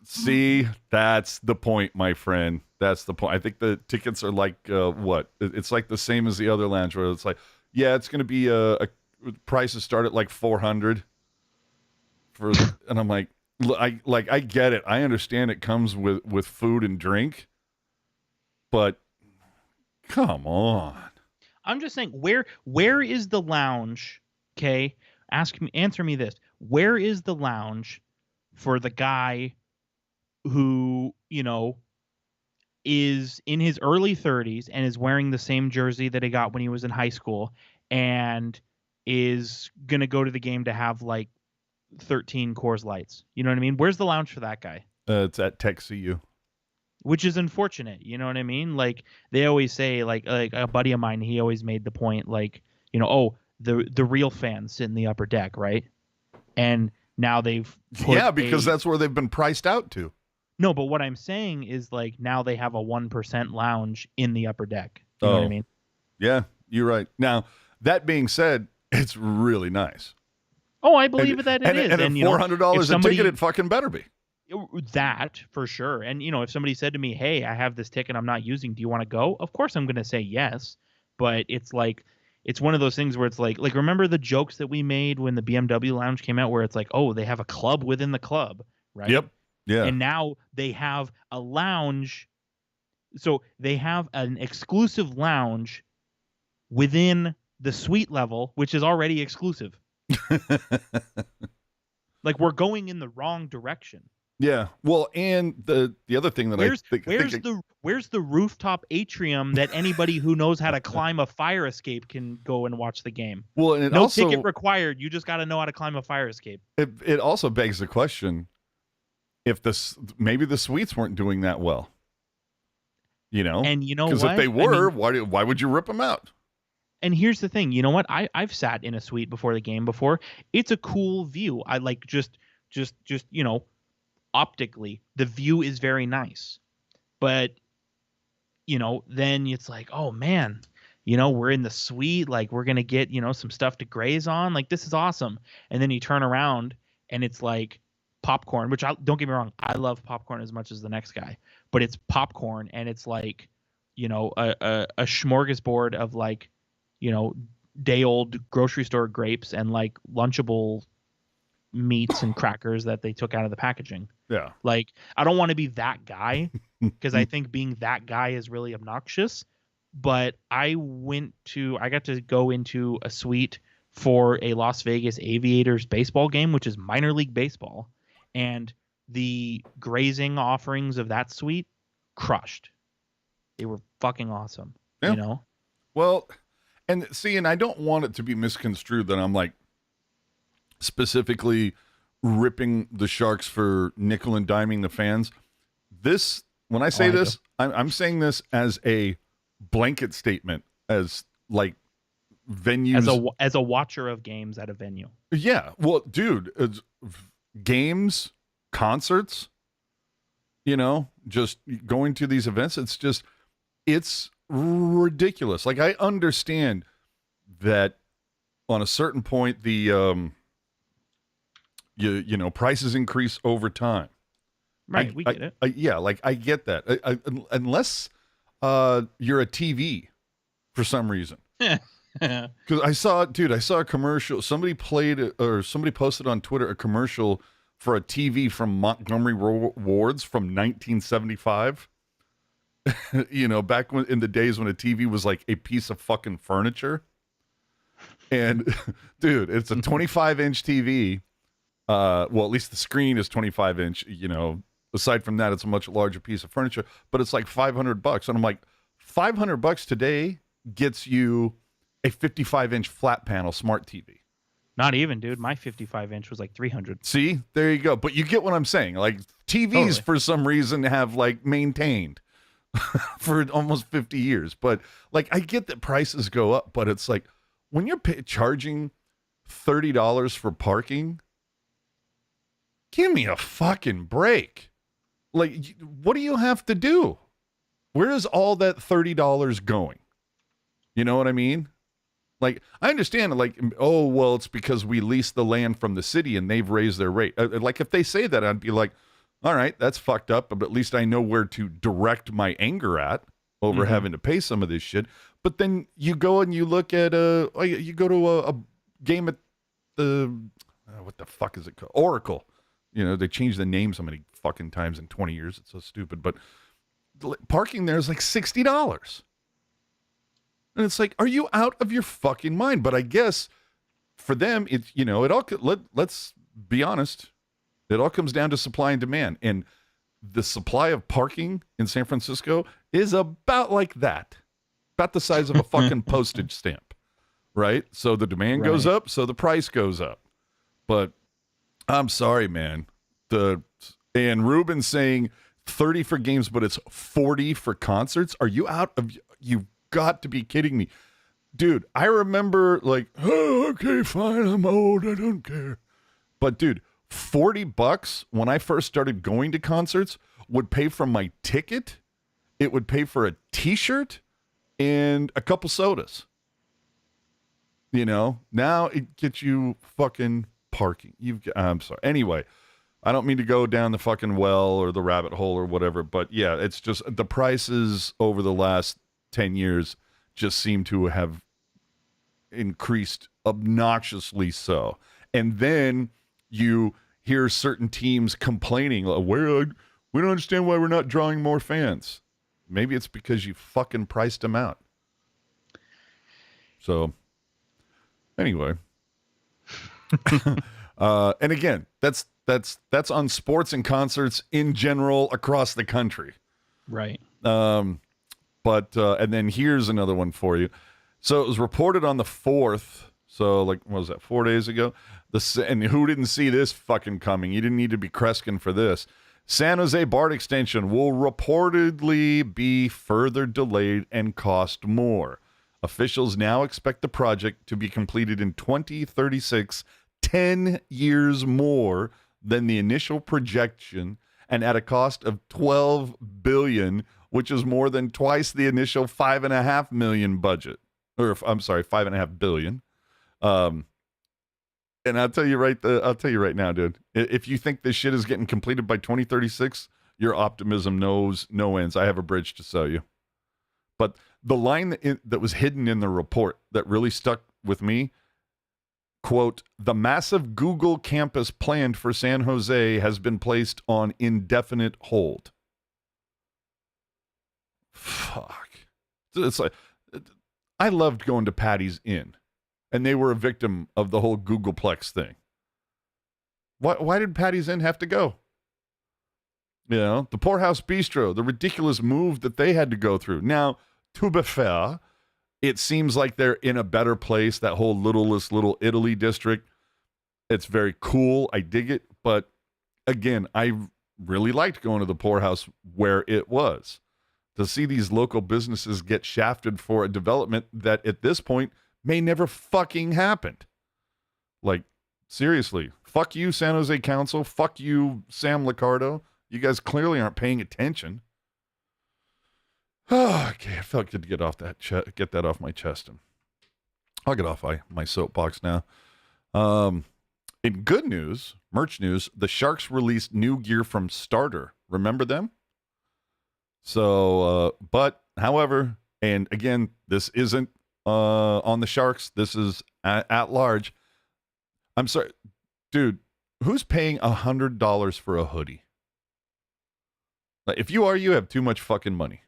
See, that's the point, my friend. That's the point. I think the tickets are like what? It's like the same as the other lounge, where it's like, yeah, it's going to be a prices start at like $400 and I'm like, I get it. I understand it comes with food and drink, but come on. I'm just saying, where is the lounge? Okay, answer me this. Where is the lounge for the guy who, is in his early 30s and is wearing the same jersey that he got when he was in high school and is going to go to the game to have like 13 Coors Lights? You know what I mean? Where's the lounge for that guy? It's at Tech CU. Which is unfortunate, you know what I mean? Like, they always say, like a buddy of mine, he always made the point, like, the real fans sit in the upper deck, right? And now they've because that's where they've been priced out to. No, but what I'm saying is, like, now they have a 1% lounge in the upper deck. You know what I mean? Yeah, you're right. Now, that being said, it's really nice. Oh, I believe that it is. And $400 a ticket, it fucking better be. That for sure. And if somebody said to me, hey, I have this ticket I'm not using, do you want to go? Of course I'm going to say yes. But it's like, it's one of those things where it's like remember the jokes that we made when the BMW lounge came out, where it's like, oh, they have a club within the club, right? Yep. Yeah. And now they have a lounge. So they have an exclusive lounge within the suite level, which is already exclusive. Like, we're going in the wrong direction. Yeah. Well, and the other thing that where's the rooftop atrium that anybody who knows how to climb a fire escape can go and watch the game? Well, and no ticket required. You just got to know how to climb a fire escape. It also begs the question, if maybe the suites weren't doing that well. And you know what? Because if they were, why would you rip them out? And here's the thing. You know what? I've sat in a suite before the game before. It's a cool view. I like just optically, the view is very nice. But, then it's like, oh man, we're in the suite, like, we're going to get, some stuff to graze on. Like, this is awesome. And then you turn around and it's like popcorn, which don't get me wrong, I love popcorn as much as the next guy, but it's popcorn and it's like, a smorgasbord of like, day old grocery store grapes and like Lunchable meats and crackers that they took out of the packaging. Yeah. Like, I don't want to be that guy because I think being that guy is really obnoxious. But I got to go into a suite for a Las Vegas Aviators baseball game, which is minor league baseball. And the grazing offerings of that suite crushed. They were fucking awesome. Yeah. Well, and I don't want it to be misconstrued that I'm like specifically ripping the Sharks for nickel and diming the fans. When I say this, I'm saying this as a blanket statement, as like venues, as a watcher of games at a venue. Yeah, well, dude, games, concerts, just going to these events. It's ridiculous. Like, I understand that on a certain point, the prices increase over time. Right, we get it. I get that. Unless you're a TV for some reason. Because I saw a commercial. Somebody posted on Twitter a commercial for a TV from Montgomery Wards from 1975. Back in the days when a TV was like a piece of fucking furniture. And dude, it's a 25-inch TV. Well, at least the screen is 25-inch. Aside from that, it's a much larger piece of furniture. But it's like $500, and I'm like, $500 today gets you a 55-inch flat panel smart TV. Not even, dude. My 55-inch was like 300. See, there you go. But you get what I'm saying. Like TVs, totally, for some reason, have like maintained for almost 50 years. But like, I get that prices go up, but it's like when you're charging $30 for parking, give me a fucking break. Like, what do you have to do? Where is all that $30 going? You know what I mean? Like, I understand, like, oh, well, it's because we lease the land from the city and they've raised their rate. Like, if they say that, I'd be like, all right, that's fucked up, but at least I know where to direct my anger at over having to pay some of this shit. But then you go and you look at you go to a game at the, what the fuck is it called? Oracle. They changed the name so many fucking times in 20 years. It's so stupid. But parking there is like $60. And it's like, are you out of your fucking mind? But I guess for them, it's, let's be honest. It all comes down to supply and demand. And the supply of parking in San Francisco is about like that. About the size of a fucking postage stamp. Right? So the demand goes up, so the price goes up. But I'm sorry, man. And Ruben saying 30 for games, but it's 40 for concerts. Are you out of... You've got to be kidding me. Dude, I remember like, oh, okay, fine, I'm old, I don't care. But dude, $40 when I first started going to concerts would pay for my ticket. It would pay for a t-shirt and a couple sodas. Now it gets you fucking parking. I'm sorry. Anyway, I don't mean to go down the fucking well or the rabbit hole or whatever, but yeah, it's just the prices over the last 10 years just seem to have increased obnoxiously so. And then you hear certain teams complaining, like, we don't understand why we're not drawing more fans. Maybe it's because you fucking priced them out. So, anyway. And again, that's on sports and concerts in general across the country. Right. But and then here's another one for you. So it was reported on the 4th. So like, what was that, 4 days ago? And who didn't see this fucking coming? You didn't need to be Kreskin for this. San Jose BART extension will reportedly be further delayed and cost more. Officials now expect the project to be completed in 2036, 10 years more than the initial projection, and at a cost of $12 billion, which is more than twice the initial $5.5 million budget. Or I'm sorry, $5.5 billion. And I'll tell you right now, dude. If you think this shit is getting completed by 2036, your optimism knows no ends. I have a bridge to sell you. But the line that was hidden in the report that really stuck with me, quote, the massive Google campus planned for San Jose has been placed on indefinite hold. Fuck. It's like, I loved going to Patty's Inn, and they were a victim of the whole Googleplex thing. Why did Patty's Inn have to go? The Poorhouse Bistro, the ridiculous move that they had to go through. Now, to be fair, it seems like they're in a better place, that whole Little Italy district. It's very cool. I dig it. But again, I really liked going to the Poorhouse where it was. To see these local businesses get shafted for a development that at this point may never fucking happen. Like, seriously, fuck you, San Jose Council. Fuck you, Sam Liccardo. You guys clearly aren't paying attention. Okay, I felt good to get that off my chest. And I'll get off my soapbox now. In good news, merch news, the Sharks released new gear from Starter. Remember them? So, but however, and again, this isn't on the Sharks. This is at large. I'm sorry, dude. Who's paying $100 for a hoodie? Like, if you are, you have too much fucking money,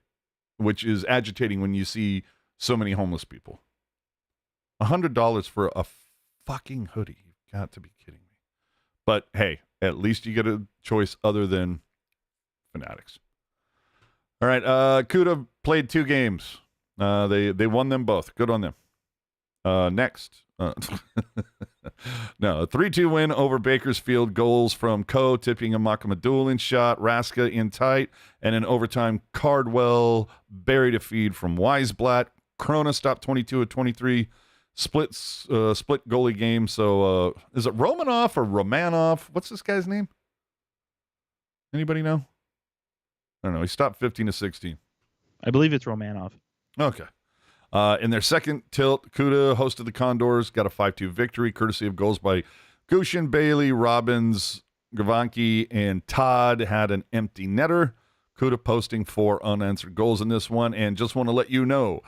which is agitating when you see so many homeless people. $100 for a fucking hoodie. You've got to be kidding me. But hey, at least you get a choice other than Fanatics. All right, Cuda played 2 games. They won them both. Good on them. Next. No, a 3-2 win over Bakersfield. Goals from Coe tipping a Makamadulin shot, Raska in tight, and an overtime Cardwell buried a feed from Weisblatt. Corona stopped 22 of 23. Split goalie game. So is it Romanov or Romanov? What's this guy's name? Anybody know? I don't know. He stopped 15 to 16. I believe it's Romanov. Okay. In their second tilt, Cuda hosted the Condors, got a 5-2 victory, courtesy of goals by Gushin, Bailey, Robbins, Gavanki, and Todd had an empty netter. Cuda posting 4 unanswered goals in this one. And just want to let you know,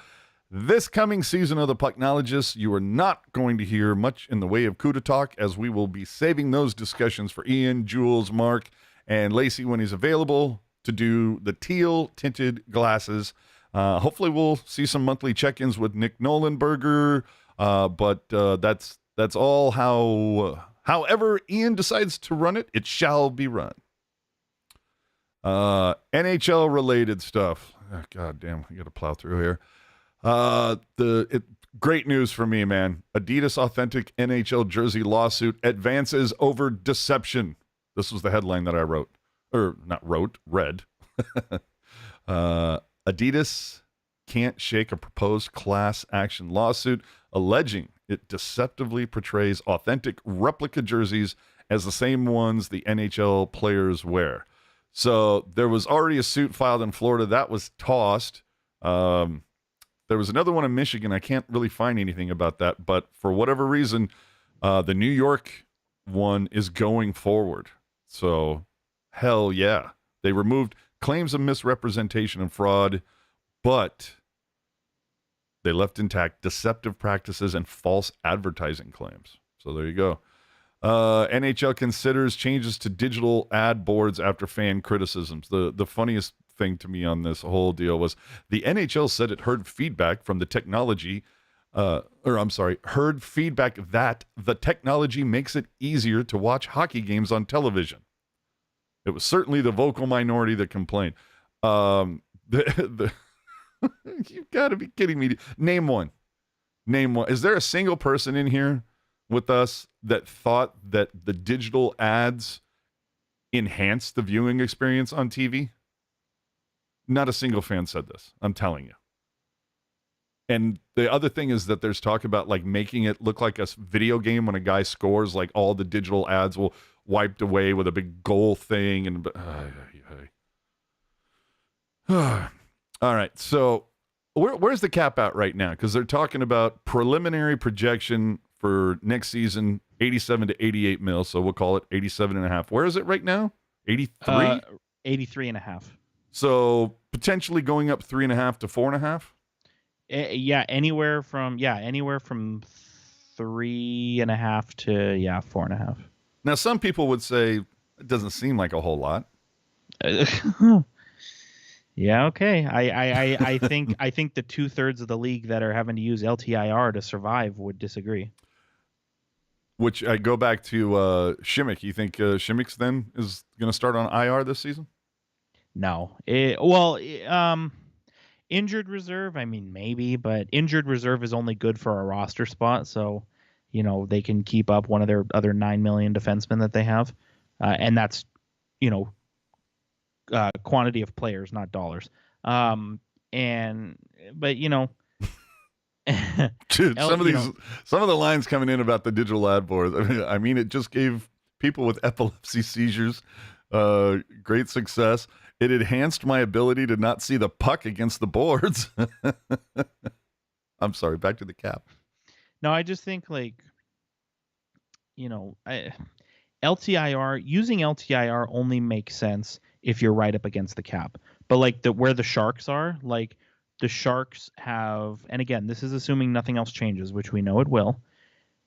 this coming season of the Pucknologists, you are not going to hear much in the way of Cuda talk, as we will be saving those discussions for Ian, Jules, Mark, and Lacey when he's available to do the teal tinted glasses. Hopefully we'll see some monthly check-ins with Nick Nolenberger, but that's all however Ian decides to run it, it shall be run. NHL related stuff. Oh, God damn, I got to plow through here. Great news for me, man. Adidas authentic NHL jersey lawsuit advances over deception. This was the headline that I wrote. Or not wrote, read. Adidas can't shake a proposed class action lawsuit alleging it deceptively portrays authentic replica jerseys as the same ones the NHL players wear. So there was already a suit filed in Florida that was tossed. There was another one in Michigan. I can't really find anything about that, but for whatever reason, the New York one is going forward. So hell yeah. They removed claims of misrepresentation and fraud, but they left intact deceptive practices and false advertising claims. So there you go. NHL considers changes to digital ad boards after fan criticisms. The funniest thing to me on this whole deal was the NHL said it heard feedback from the technology, heard feedback that the technology makes it easier to watch hockey games on television. It was certainly the vocal minority that complained. You've got to be kidding me. Name one. Is there a single person in here with us that thought that the digital ads enhanced the viewing experience on TV? Not a single fan said this. I'm telling you. And the other thing is that there's talk about like making it look like a video game when a guy scores, like all the digital ads will wiped away with a big goal thing. And all right. So where's the cap at right now? Because they're talking about preliminary projection for next season, 87 to 88 mil. So we'll call it 87 and a half. Where is it right now? 83? 83 and a half. So potentially going up 3.5 to 4.5. Anywhere from 3.5 to 4.5. Now, some people would say it doesn't seem like a whole lot. Yeah, okay. I think the 2/3 of the league that are having to use LTIR to survive would disagree. Which I go back to Shimmick. You think Shimmick's then is going to start on IR this season? No. Injured reserve, I mean, maybe, but injured reserve is only good for a roster spot. So, they can keep up one of their other 9 million defensemen that they have. And that's, quantity of players, not dollars. Dude, some of the lines coming in about the digital ad board. I mean, it just gave people with epilepsy seizures great success. It enhanced my ability to not see the puck against the boards. I'm sorry, back to the cap. No, I just think LTIR, using LTIR only makes sense if you're right up against the cap. But where the Sharks are, the Sharks have, and again, this is assuming nothing else changes, which we know it will.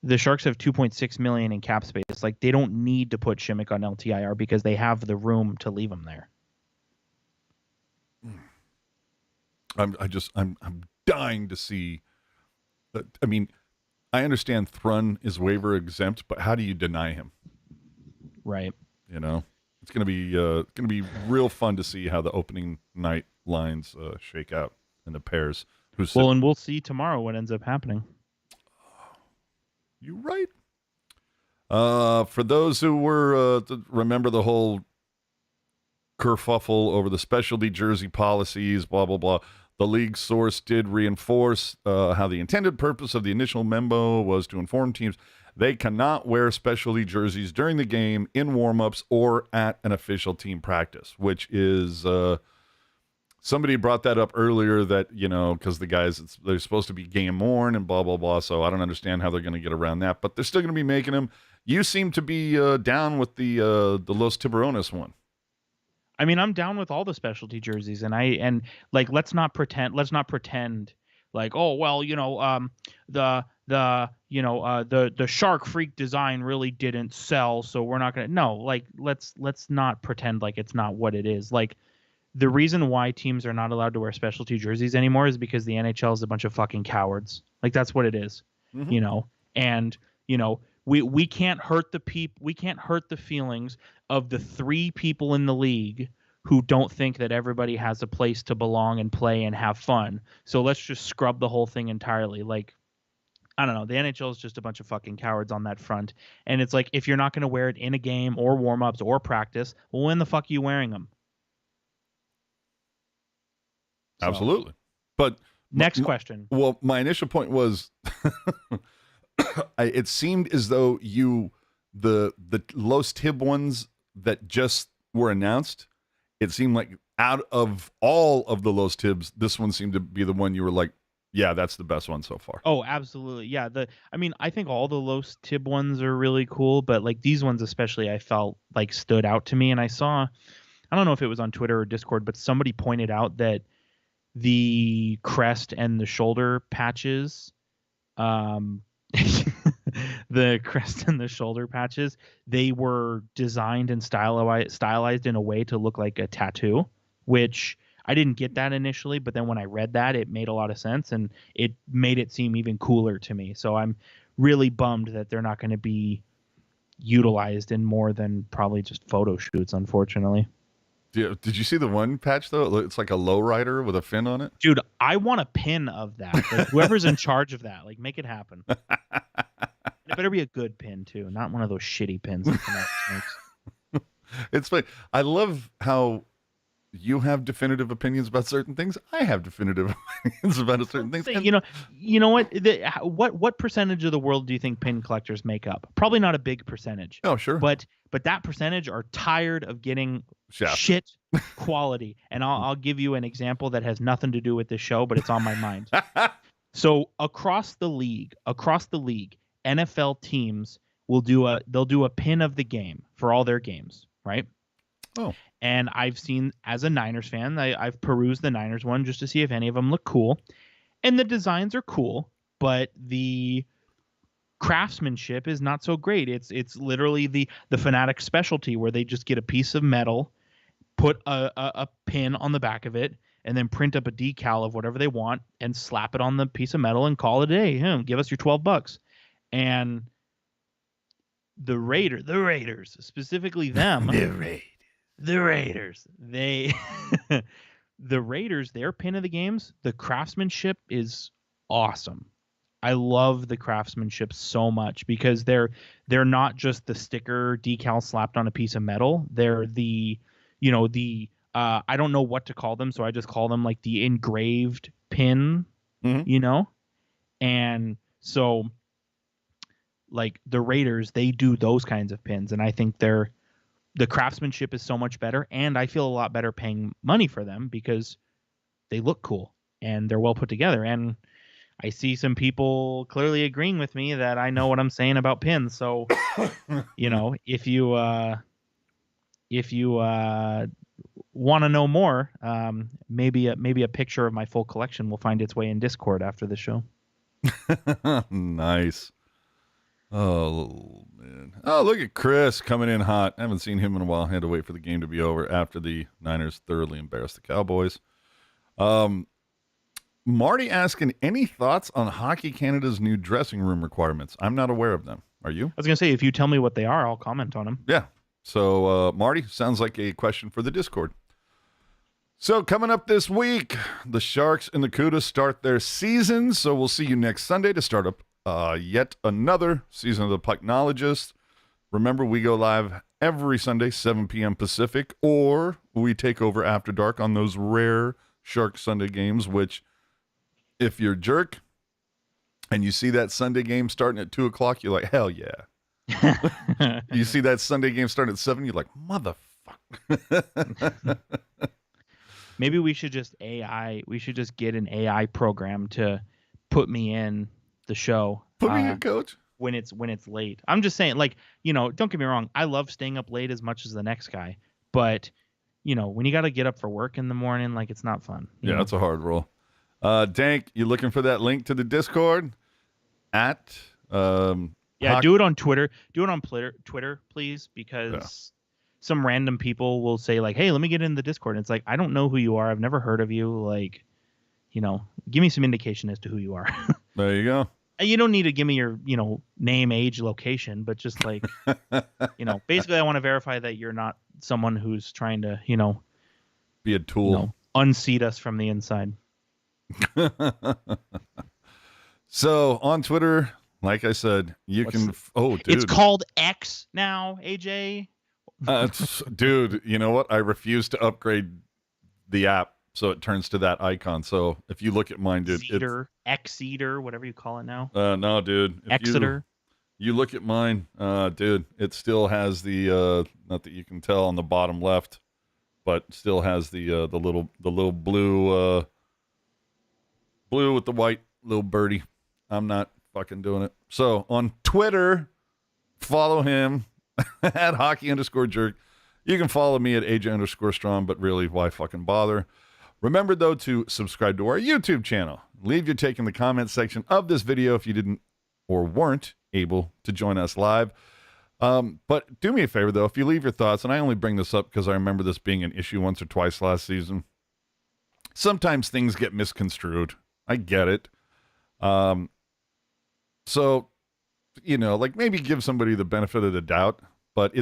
The Sharks have $2.6 million in cap space. Like, they don't need to put Šimić on LTIR because they have the room to leave him there. I'm dying to see that. I mean, I understand Thrun is waiver exempt, but how do you deny him? Right. You know, it's gonna be real fun to see how the opening night lines shake out and the pairs. And we'll see tomorrow what ends up happening. You right. For those who were remember the whole kerfuffle over the specialty jersey policies, blah blah blah. The league source did reinforce how the intended purpose of the initial memo was to inform teams they cannot wear specialty jerseys during the game, in warm-ups, or at an official team practice, which is somebody brought that up earlier that, you know, because the guys, they're supposed to be game worn and blah, blah, blah. So I don't understand how they're going to get around that, but they're still going to be making them. You seem to be down with the Los Tiburones one. I mean, I'm down with all the specialty jerseys, and let's not pretend like, oh well, you know, the Shark Freak design really didn't sell, so we're not gonna. No, like let's not pretend like it's not what it is. Like, the reason why teams are not allowed to wear specialty jerseys anymore is because the NHL is a bunch of fucking cowards. Like, that's what it is, you know. And you know, we can't hurt we can't hurt the feelings of the 3 people in the league who don't think that everybody has a place to belong and play and have fun. So let's just scrub the whole thing entirely. Like, I don't know. The NHL is just a bunch of fucking cowards on that front. And it's like, if you're not going to wear it in a game or warm-ups or practice, well, when the fuck are you wearing them? So, absolutely. But next question. Well, my initial point was it seemed as though the Los Tib ones that just were announced, it seemed like out of all of the Los Tibs, this one seemed to be the one you were like, yeah, that's the best one so far. Oh, absolutely. Yeah. I mean, I think all the Los Tib ones are really cool, but like these ones especially, I felt like stood out to me. And I don't know if it was on Twitter or Discord, but somebody pointed out that the crest and the shoulder patches, the crest and the shoulder patches, they were designed and stylized in a way to look like a tattoo, which I didn't get that initially, but then when I read that, it made a lot of sense and it made it seem even cooler to me. So I'm really bummed that they're not going to be utilized in more than probably just photo shoots, unfortunately. Did you see the one patch, though? It's like a lowrider with a fin on it. Dude, I want a pin of that. Like, whoever's in charge of that, like, make it happen. It better be a good pin, too, not one of those shitty pins. It's funny. I love how you have definitive opinions about certain things. I have definitive opinions about certain things. And, you know what percentage of the world do you think pin collectors make up? Probably not a big percentage. Oh, sure. But that percentage are tired of getting shit quality. And I'll give you an example that has nothing to do with this show, but it's on my mind. So across the league, NFL teams they'll do a pin of the game for all their games, right? Oh. And I've seen, as a Niners fan, I've perused the Niners one just to see if any of them look cool. And the designs are cool, but the craftsmanship is not so great. It's literally the Fanatic specialty where they just get a piece of metal, put a pin on the back of it, and then print up a decal of whatever they want and slap it on the piece of metal and call it a day. Give us your $12. And the Raiders, specifically them. The Raiders, their pin of the games, the craftsmanship is awesome. I love the craftsmanship so much because they're not just the sticker decal slapped on a piece of metal. They're I don't know what to call them, so I just call them like the engraved pin, And so like the Raiders, they do those kinds of pins, and I think the craftsmanship is so much better, and I feel a lot better paying money for them because they look cool and they're well put together. And I see some people clearly agreeing with me that I know what I'm saying about pins. So, if you want to know more, maybe a picture of my full collection will find its way in Discord after the show. Nice. Oh, man. Oh, look at Chris coming in hot. I haven't seen him in a while. I had to wait for the game to be over after the Niners thoroughly embarrassed the Cowboys. Marty asking, any thoughts on Hockey Canada's new dressing room requirements? I'm not aware of them. Are you? I was going to say, if you tell me what they are, I'll comment on them. Yeah. So, Marty, sounds like a question for the Discord. So, coming up this week, the Sharks and the Cudas start their season. So, we'll see you next Sunday to start up yet another season of the Pucknologist. Remember, we go live every Sunday, 7 p.m. Pacific, or we take over after dark on those rare Shark Sunday games, which, if you're a jerk and you see that Sunday game starting at 2 o'clock, you're like, hell yeah. You see that Sunday game starting at 7, you're like, motherfucker. Maybe we should just get an AI program to put me in the show. Put me in, coach. When it's late. I'm just saying, like, don't get me wrong. I love staying up late as much as the next guy, but when you got to get up for work in the morning, like, it's not fun. Yeah, that's a hard rule. Dank, you looking for that link to the Discord? Do it on Twitter. Do it on Twitter, please, because some random people will say, like, hey, let me get in the Discord. And it's like, I don't know who you are. I've never heard of you. Like, give me some indication as to who you are. There you go. You don't need to give me your, name, age, location, but just like, basically I want to verify that you're not someone who's trying to, be a tool, unseat us from the inside. So on Twitter, like I said, you can. Oh, dude, it's called X now, AJ. Dude, you know what? I refuse to upgrade the app so it turns to that icon. So if you look at mine, dude, Exeter, whatever you call it now. No, dude, Exeter. You look at mine, dude. It still has the not that you can tell on the bottom left, but still has the little blue blue with the white little birdie. I'm not fucking doing it. So on Twitter, follow him at hockey_jerk. You can follow me at AJ_strong, but really, why fucking bother? Remember, though, to subscribe to our YouTube channel. Leave your take in the comment section of this video if you didn't or weren't able to join us live. But do me a favor, though, if you leave your thoughts, and I only bring this up because I remember this being an issue once or twice last season. Sometimes things get misconstrued. I get it. So, like, maybe give somebody the benefit of the doubt. But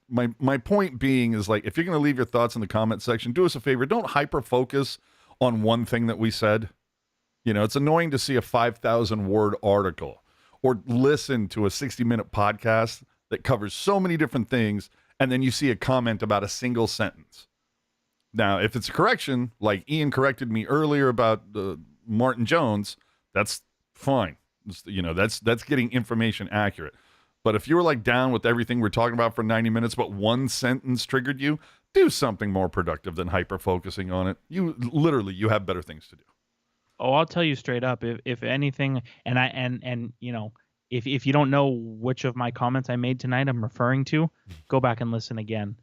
my point being is, like, if you're going to leave your thoughts in the comment section, do us a favor. Don't hyper-focus on one thing that we said. It's annoying to see a 5,000-word article or listen to a 60-minute podcast that covers so many different things, and then you see a comment about a single sentence. Now, if it's a correction, like Ian corrected me earlier about Martin Jones, that's fine. That's getting information accurate. But if you were like down with everything we're talking about for 90 minutes, but one sentence triggered you, do something more productive than hyper-focusing on it. You have better things to do. Oh, I'll tell you straight up. If anything, and if you don't know which of my comments I made tonight I'm referring to, go back and listen again.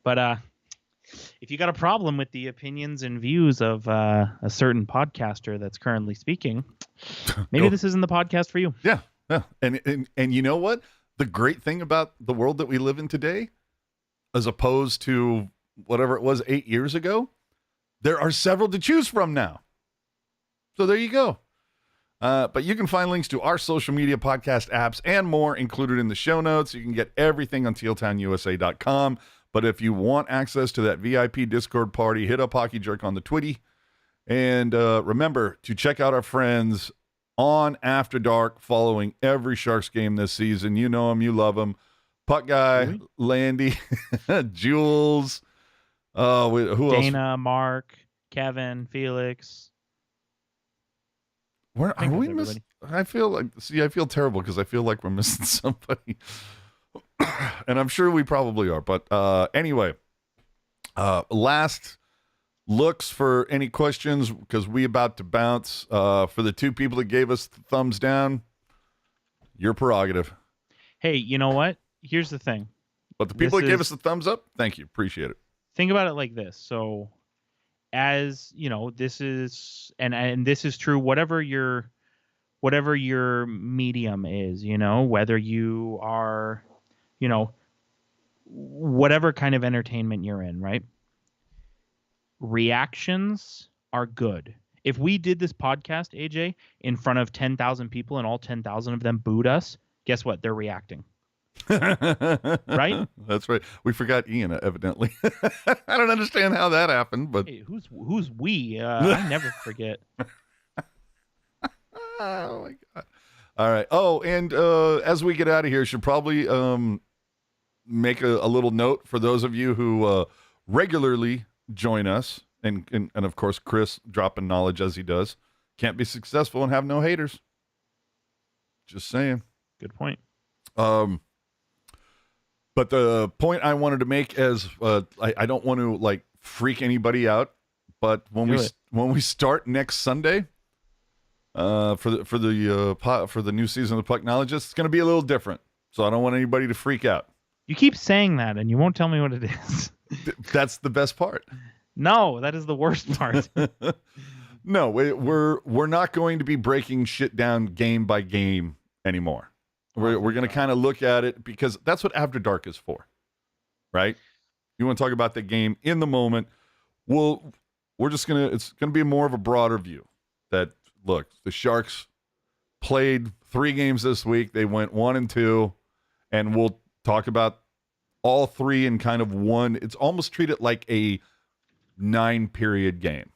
But if you got a problem with the opinions and views of a certain podcaster that's currently speaking, maybe this isn't the podcast for you. Yeah. Yeah. And you know what? The great thing about the world that we live in today, as opposed to whatever it was 8 years ago, there are several to choose from now. So there you go. But you can find links to our social media, podcast apps, and more included in the show notes. You can get everything on tealtownusa.com. But if you want access to that VIP Discord party, hit up Hockey Jerk on the Twitty. And remember to check out our friends on After Dark following every Sharks game this season. You know them, you love them. Puck Guy, Landy, Jules, who else? Dana, Mark, Kevin, Felix. Where are we missing? I feel terrible because I feel like we're missing somebody. And I'm sure we probably are. But anyway, last looks for any questions because we about to bounce. For the two people that gave us the thumbs down, your prerogative. Hey, you know what? Here's the thing. But the people that gave us the thumbs up, thank you. Appreciate it. think about it like this. So, as you know, this is and this is true. Whatever your medium is, whether you are, whatever kind of entertainment you're in, right? Reactions are good. If we did this podcast, AJ, in front of 10,000 people and all 10,000 of them booed us, guess what? They're reacting. Right? That's right. We forgot Ian, evidently. I don't understand how that happened, but hey, who's we? I never forget. Oh my god! All right. Oh, and as we get out of here, should probably make a little note for those of you who regularly join us, and of course Chris dropping knowledge as he does. Can't be successful and have no haters. Just saying. Good point. But the point I wanted to make is I don't want to like freak anybody out, but when we start next Sunday for the new season of the Pucknologists, it's going to be a little different. So I don't want anybody to freak out. You keep saying that, and you won't tell me what it is. That's the best part. No, that is the worst part. No, we're not going to be breaking shit down game by game anymore. We're going to kind of look at it because that's what After Dark is for, right? You want to talk about the game in the moment. It's going to be more of a broader view that, look, the Sharks played 3 games this week. They went 1-2, and we'll talk about all 3 in kind of one. It's almost treat it like a 9-period game.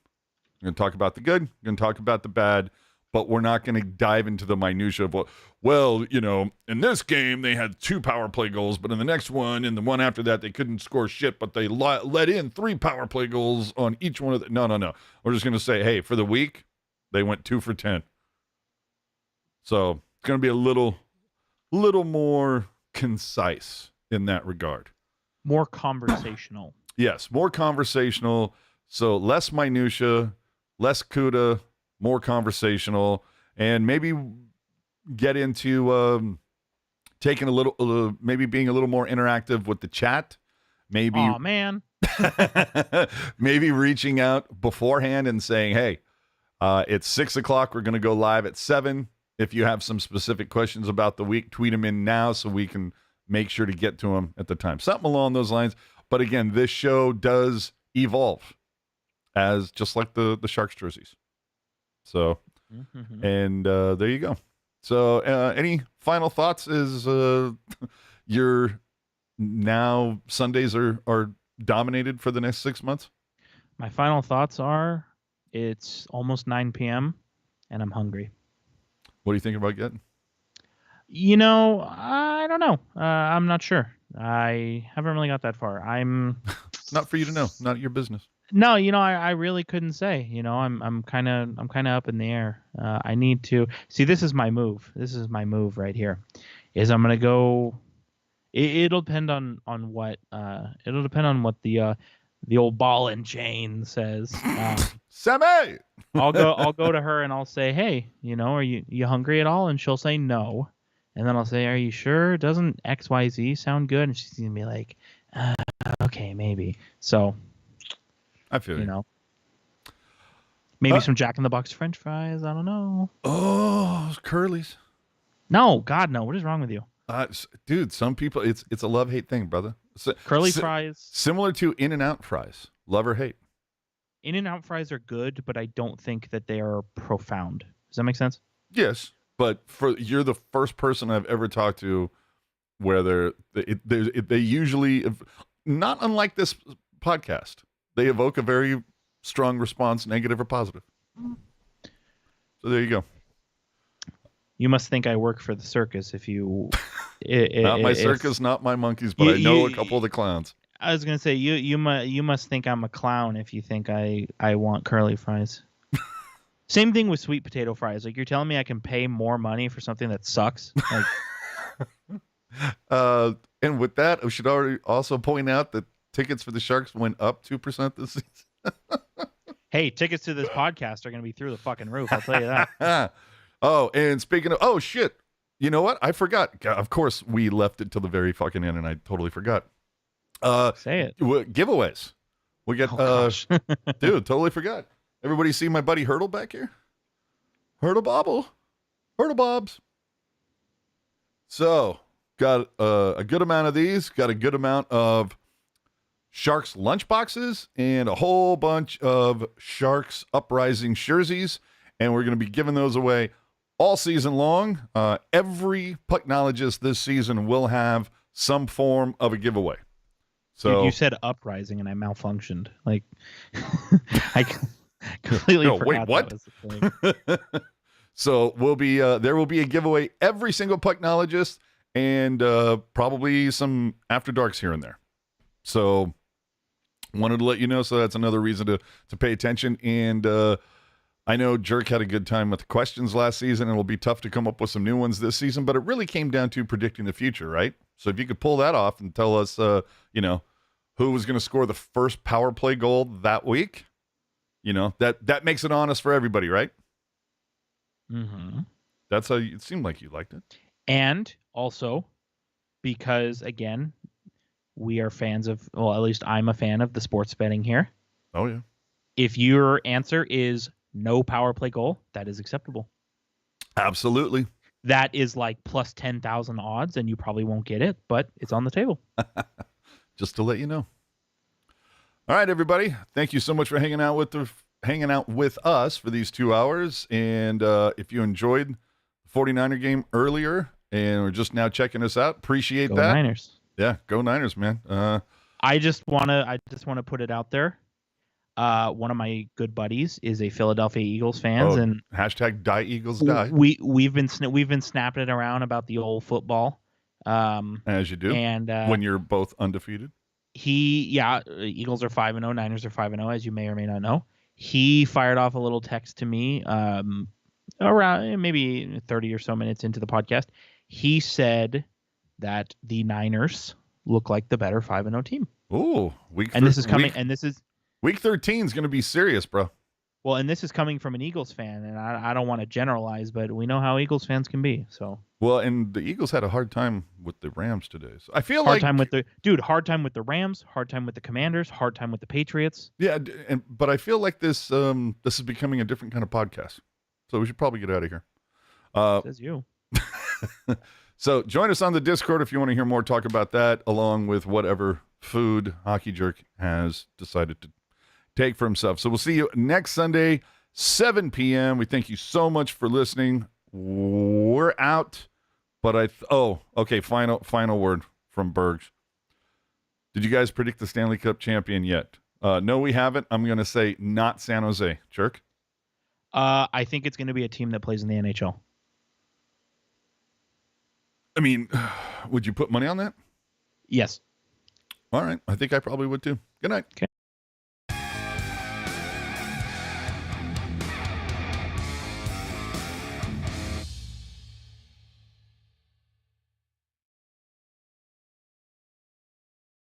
We're going to talk about the good. We're going to talk about the bad. But we're not going to dive into the minutia of, well, in this game, they had 2 power play goals, but in the next one, and the one after that, they couldn't score shit, but they let in 3 power play goals on each one of the... No. We're just going to say, hey, for the week, they went 2 for 10. So it's going to be a little more concise in that regard. More conversational. Yes, more conversational. So less minutia, less CUDA, more conversational, and maybe get into taking a little, maybe being a little more interactive with the chat. Maybe, oh man, maybe reaching out beforehand and saying, "Hey, it's 6:00. We're going to go live at 7. If you have some specific questions about the week, tweet them in now so we can make sure to get to them at the time." Something along those lines. But again, this show does evolve, as just like the Sharks jerseys. So, and there you go. So, any final thoughts? Is your now Sundays are dominated for the next 6 months? My final thoughts are: it's almost 9 p.m. and I'm hungry. What do you think about getting? I don't know. I'm not sure. I haven't really got that far. Not for you to know. Not your business. No, I really couldn't say. I'm kind of up in the air. I need to see. This is my move. This is my move right here. Is I'm gonna go. It'll depend on what. It'll depend on what the old ball and chain says. Sammy. I'll go to her and I'll say, hey, are you hungry at all? And she'll say no. And then I'll say, are you sure? Doesn't XYZ sound good? And she's gonna be like, okay, maybe. So. I feel you. Maybe some Jack in the Box French fries. I don't know. Oh, Curly's. No, God, no. What is wrong with you? Dude, some people, it's a love-hate thing, brother. Curly fries. Similar to In-N-Out fries. Love or hate. In-N-Out fries are good, but I don't think that they are profound. Does that make sense? Yes, but you're the first person I've ever talked to where they usually, not unlike this podcast, they evoke a very strong response, negative or positive. So there you go. You must think I work for the circus if you... Not my circus, not my monkeys, but I know a couple of the clowns. I was going to say, you must think I'm a clown if you think I want curly fries. Same thing with sweet potato fries. Like, you're telling me I can pay more money for something that sucks? Like... and with that, I should already also point out that tickets for the Sharks went up 2% this season. Hey, tickets to this podcast are going to be through the fucking roof. I'll tell you that. Oh, and speaking of, oh shit, you know what? I forgot. God, of course, we left it till the very fucking end, and I totally forgot. Say it. Giveaways. We get, dude, totally forgot. Everybody see my buddy Hurdle back here? Hurdle Bobble. Hurdle Bobs. So, got a good amount of these. Got a good amount of Sharks lunchboxes and a whole bunch of Sharks Uprising jerseys. And we're going to be giving those away all season long. Every Pucknologist this season will have some form of a giveaway. So dude, you said Uprising and I malfunctioned. Like, I completely forgot. Wait, what? That was the thing. So there will be a giveaway every single Pucknologist and probably some After Darks here and there. So wanted to let you know. So that's another reason to pay attention. And I know Jerk had a good time with the questions last season, and it'll be tough to come up with some new ones this season, but it really came down to predicting the future, right? So if you could pull that off and tell us, who was going to score the first power play goal that week, that makes it honest for everybody, right? Mm-hmm. That's how it seemed like you liked it. And also, because, again, we are fans of, well, at least I'm a fan of the sports betting here. Oh, yeah. If your answer is no power play goal, that is acceptable. Absolutely. That is like plus 10,000 odds, and you probably won't get it, but it's on the table. Just to let you know. All right, everybody. Thank you so much for hanging out with us for these 2 hours. And if you enjoyed the 49er game earlier and are just now checking us out, appreciate Go that. Niners. Yeah, go Niners, man. I just wanna put it out there. One of my good buddies is a Philadelphia Eagles fan, and hashtag die Eagles die. We've been snapping it around about the old football. As you do, and when you're both undefeated. Eagles are 5-0, Niners are 5-0, as you may or may not know. He fired off a little text to me around maybe 30 or so minutes into the podcast. He said that the Niners look like the better 5-0 team. Ooh, week 13 is going to be serious, bro. Well, and this is coming from an Eagles fan, and I don't want to generalize, but we know how Eagles fans can be. So well, and the Eagles had a hard time with the Rams today. So I feel hard time with the Rams, hard time with the Commanders, hard time with the Patriots. Yeah, but I feel like this is becoming a different kind of podcast. So we should probably get out of here. Says you. So join us on the Discord if you want to hear more talk about that, along with whatever food Hockey Jerk has decided to take for himself. So we'll see you next Sunday, 7 p.m. We thank you so much for listening. We're out, but okay. Final word from Bergs. Did you guys predict the Stanley Cup champion yet? No, we haven't. I'm going to say not San Jose. Jerk? I think it's going to be a team that plays in the NHL. I mean, would you put money on that? Yes. All right. I think I probably would too. Good night. Okay.